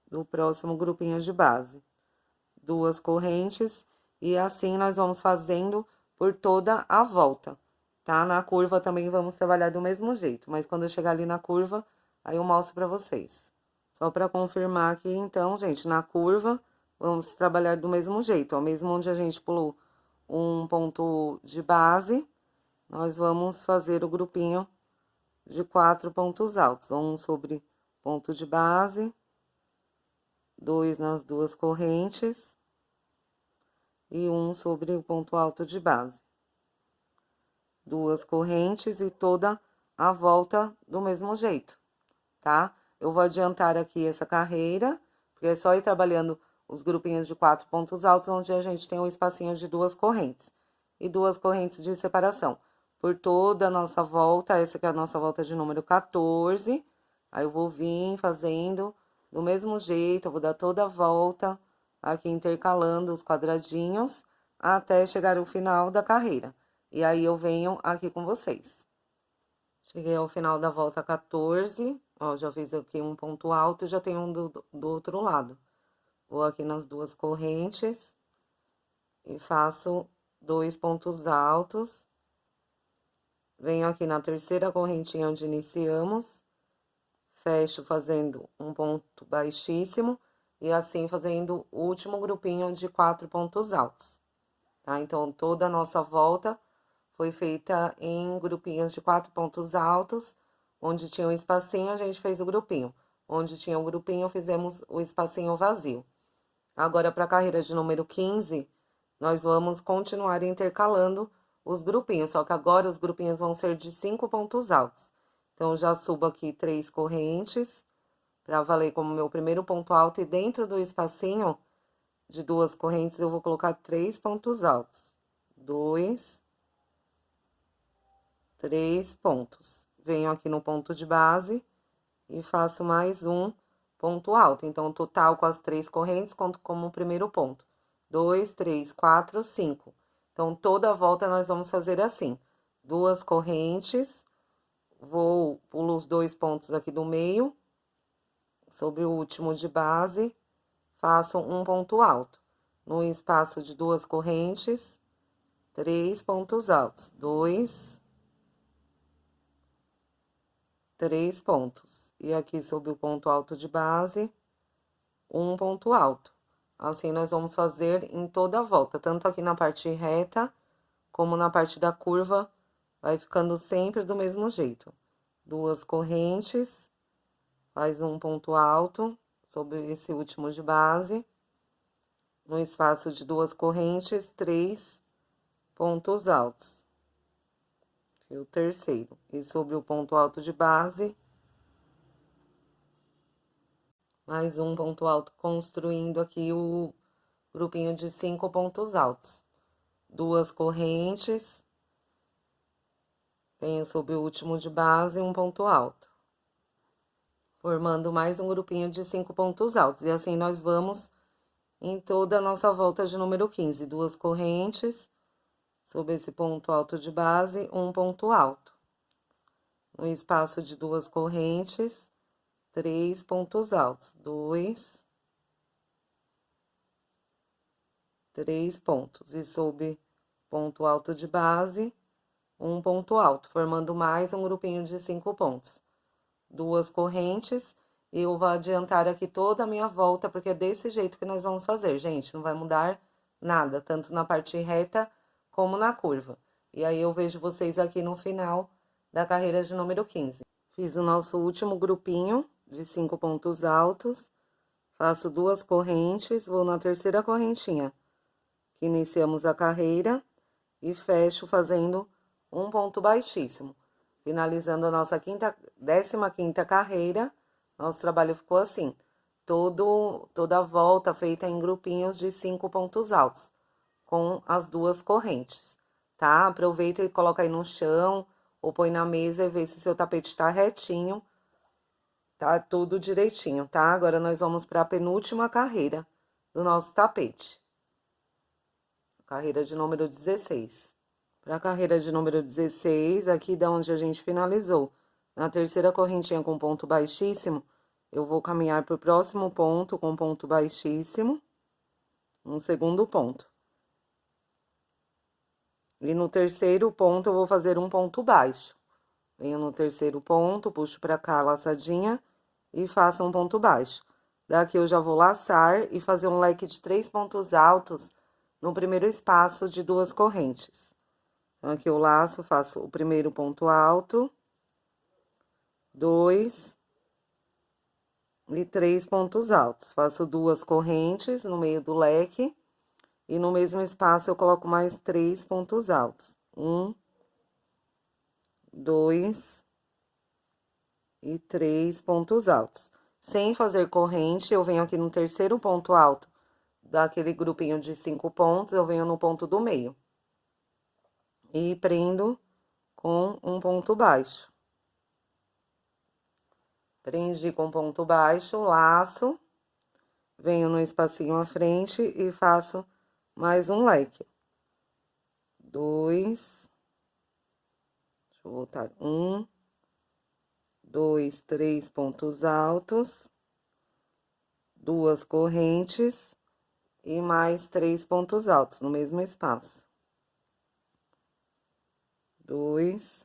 do próximo grupinho de base. Duas correntes e assim nós vamos fazendo por toda a volta, tá? Na curva também vamos trabalhar do mesmo jeito, mas quando eu chegar ali na curva, aí eu mostro pra vocês. Só pra confirmar aqui, então, gente, na curva, vamos trabalhar do mesmo jeito, ó, mesmo onde a gente pulou um ponto de base, nós vamos fazer o grupinho de 4 pontos altos, um sobre ponto de base, 2 nas duas correntes e um sobre o ponto alto de base. Duas correntes e toda a volta do mesmo jeito, tá? Eu vou adiantar aqui essa carreira, porque é só ir trabalhando os grupinhos de 4 pontos altos, onde a gente tem um espacinho de 2 correntes. E 2 correntes de separação. Por toda a nossa volta, essa aqui é a nossa volta de número 14. Aí eu vou vir fazendo do mesmo jeito, eu vou dar toda a volta, aqui intercalando os quadradinhos, até chegar ao final da carreira. E aí, eu venho aqui com vocês. Cheguei ao final da volta 14, ó, já fiz aqui um ponto alto e já tem um do outro lado. Vou aqui nas duas correntes e faço 2 pontos altos. Venho aqui na terceira correntinha onde iniciamos, fecho fazendo um ponto baixíssimo e assim fazendo o último grupinho de 4 pontos altos, tá? Então, toda a nossa volta foi feita em grupinhos de 4 pontos altos, onde tinha um espacinho, a gente fez o grupinho. Onde tinha um grupinho, fizemos o espacinho vazio. Agora, para a carreira de número 15, nós vamos continuar intercalando os grupinhos, só que agora os grupinhos vão ser de 5 pontos altos. Então, já subo aqui 3 correntes, para valer como meu primeiro ponto alto, e dentro do espacinho de 2 correntes, eu vou colocar 3 pontos altos. 2, 3 pontos. Venho aqui no ponto de base e faço mais um ponto alto. Então, o total com as 3 correntes, conto como o primeiro ponto. 2, 3, 4, 5. Então, toda a volta nós vamos fazer assim. 2 correntes, pulo os 2 pontos aqui do meio, sobre o último de base, faço um ponto alto. No espaço de 2 correntes, 3 pontos altos. 2, 3 pontos. E aqui sobre o ponto alto de base, um ponto alto. Assim, nós vamos fazer em toda a volta, tanto aqui na parte reta, como na parte da curva, vai ficando sempre do mesmo jeito. 2 correntes, faz um ponto alto sobre esse último de base. No espaço de 2 correntes, 3 pontos altos. E o terceiro. E sobre o ponto alto de base, mais um ponto alto, construindo aqui o grupinho de 5 pontos altos. 2 correntes, venho sobre o último de base, um ponto alto. Formando mais um grupinho de 5 pontos altos. E assim, nós vamos em toda a nossa volta de número 15. 2 correntes, sobre esse ponto alto de base, um ponto alto. No espaço de 2 correntes, 3 pontos altos. 2, 3 pontos. E sobre ponto alto de base, um ponto alto, formando mais um grupinho de 5 pontos. 2 correntes, e eu vou adiantar aqui toda a minha volta, porque é desse jeito que nós vamos fazer, gente. Não vai mudar nada, tanto na parte reta como na curva. E aí eu vejo vocês aqui no final da carreira de número 15. Fiz o nosso último grupinho de 5 pontos altos, faço 2 correntes, vou na terceira correntinha que iniciamos a carreira e fecho fazendo um ponto baixíssimo. Finalizando a nossa 15ª carreira, nosso trabalho ficou assim, toda a volta feita em grupinhos de 5 pontos altos, com as 2 correntes, tá? Aproveita e coloca aí no chão, ou põe na mesa e vê se seu tapete tá retinho, tá tudo direitinho, tá? Agora, nós vamos para a penúltima carreira do nosso tapete. Carreira de número 16. Para a carreira de número 16, aqui da onde a gente finalizou, na terceira correntinha com ponto baixíssimo, eu vou caminhar para o próximo ponto com ponto baixíssimo, um segundo ponto. E no terceiro ponto, eu vou fazer um ponto baixo. Venho no terceiro ponto, puxo pra cá a laçadinha e faço um ponto baixo. Daqui eu já vou laçar e fazer um leque de 3 pontos altos no primeiro espaço de 2 correntes. Então, aqui eu laço, faço o primeiro ponto alto, 2 e 3 pontos altos. Faço 2 correntes no meio do leque. E no mesmo espaço, eu coloco mais 3 pontos altos. 1, 2 e 3 pontos altos. Sem fazer corrente, eu venho aqui no terceiro ponto alto daquele grupinho de 5 pontos, eu venho no ponto do meio. E prendo com um ponto baixo. Prendi com ponto baixo, laço, venho no espacinho à frente e faço mais um leque. 2, deixa eu voltar, 1, 2, 3 pontos altos, 2 correntes e mais 3 pontos altos no mesmo espaço. 2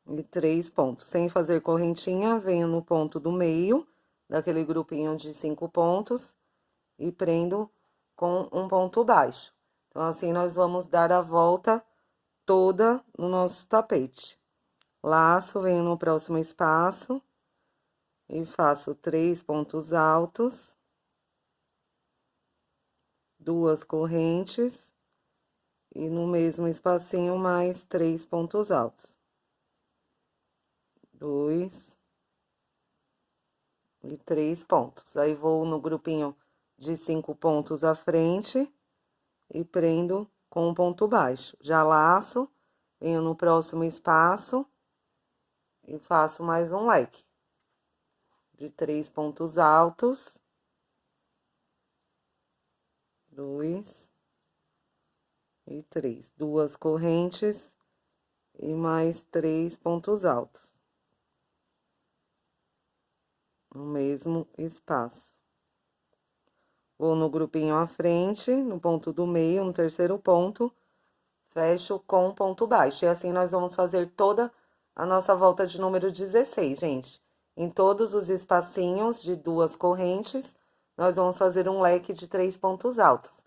e 3 pontos. Sem fazer correntinha, venho no ponto do meio daquele grupinho de 5 pontos e prendo com um ponto baixo. Então, assim, nós vamos dar a volta toda no nosso tapete. Laço, venho no próximo espaço e faço 3 pontos altos, 2 correntes e no mesmo espacinho mais 3 pontos altos. 2 e 3 pontos. Aí, vou no grupinho de 5 pontos à frente e prendo com um ponto baixo. Já laço, venho no próximo espaço e faço mais um leque de 3 pontos altos. 2 e 3. 2 correntes e mais 3 pontos altos. No mesmo espaço. Vou no grupinho à frente, no ponto do meio, no terceiro ponto, fecho com ponto baixo. E assim, nós vamos fazer toda a nossa volta de número 16, gente. Em todos os espacinhos de 2 correntes, nós vamos fazer um leque de 3 pontos altos.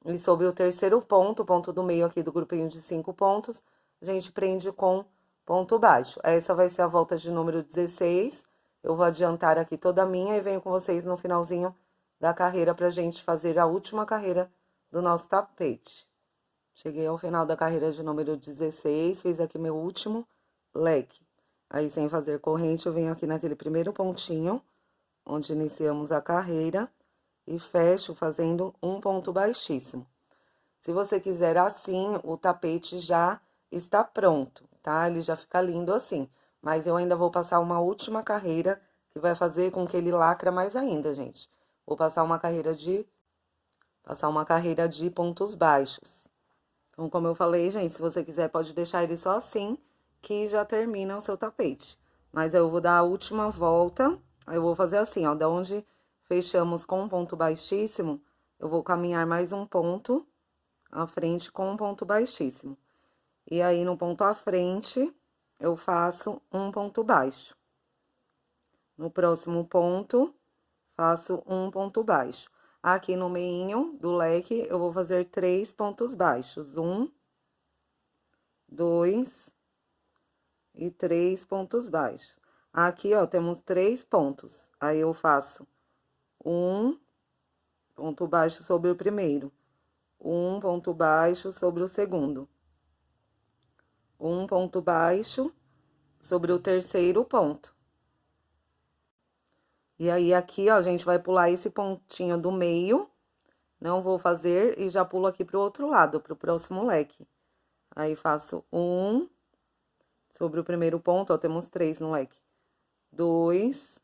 E sobre o terceiro ponto, o ponto do meio aqui do grupinho de 5 pontos, a gente prende com ponto baixo. Essa vai ser a volta de número 16. Eu vou adiantar aqui toda a minha e venho com vocês no finalzinho da carreira pra gente fazer a última carreira do nosso tapete. Cheguei ao final da carreira de número 16, fiz aqui meu último leque. Aí, sem fazer corrente, eu venho aqui naquele primeiro pontinho, onde iniciamos a carreira, e fecho fazendo um ponto baixíssimo. Se você quiser assim, o tapete já está pronto, tá? Ele já fica lindo assim. Mas eu ainda vou passar uma última carreira, que vai fazer com que ele lacra mais ainda, gente. Vou passar uma carreira de pontos baixos. Então, como eu falei, gente, se você quiser, pode deixar ele só assim, que já termina o seu tapete. Mas eu vou dar a última volta, aí eu vou fazer assim, ó, da onde fechamos com um ponto baixíssimo, eu vou caminhar mais um ponto à frente com um ponto baixíssimo. E aí, no ponto à frente, eu faço um ponto baixo. No próximo ponto, faço um ponto baixo. Aqui no meinho do leque, eu vou fazer 3 pontos baixos. 1, 2 e 3 pontos baixos. Aqui, ó, temos 3 pontos. Aí, eu faço 1 ponto baixo sobre o primeiro. 1 ponto baixo sobre o segundo. 1 ponto baixo sobre o terceiro ponto. E aí, aqui, ó, a gente vai pular esse pontinho do meio. Não vou fazer e já pulo aqui pro outro lado, pro próximo leque. Aí, faço 1 sobre o primeiro ponto, ó, temos 3 no leque. 2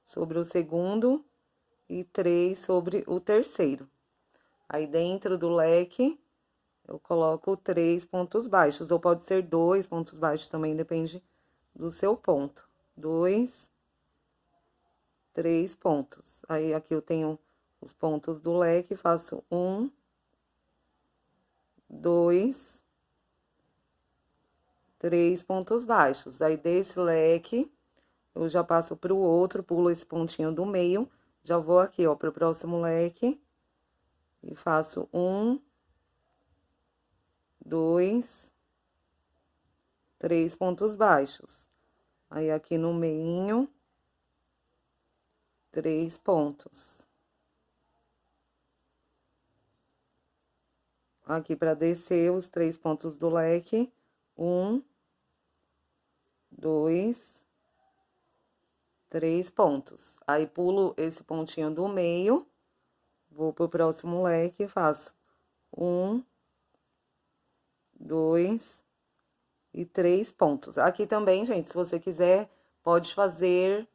sobre o segundo e 3 sobre o terceiro. Aí, dentro do leque, eu coloco 3 pontos baixos, ou pode ser 2 pontos baixos também, depende do seu ponto. 2, 3 pontos. Aí, aqui eu tenho os pontos do leque, faço 1, 2, 3 pontos baixos. Aí, desse leque, eu já passo pro outro, pulo esse pontinho do meio, já vou aqui, ó, pro próximo leque, e faço 1, 2, 3 pontos baixos. Aí, aqui no meinho, 3 pontos. Aqui, pra descer os 3 pontos do leque, 1, 2, 3 pontos. Aí, pulo esse pontinho do meio, vou pro próximo leque e faço 1, 2 e 3 pontos. Aqui também, gente, se você quiser, pode fazer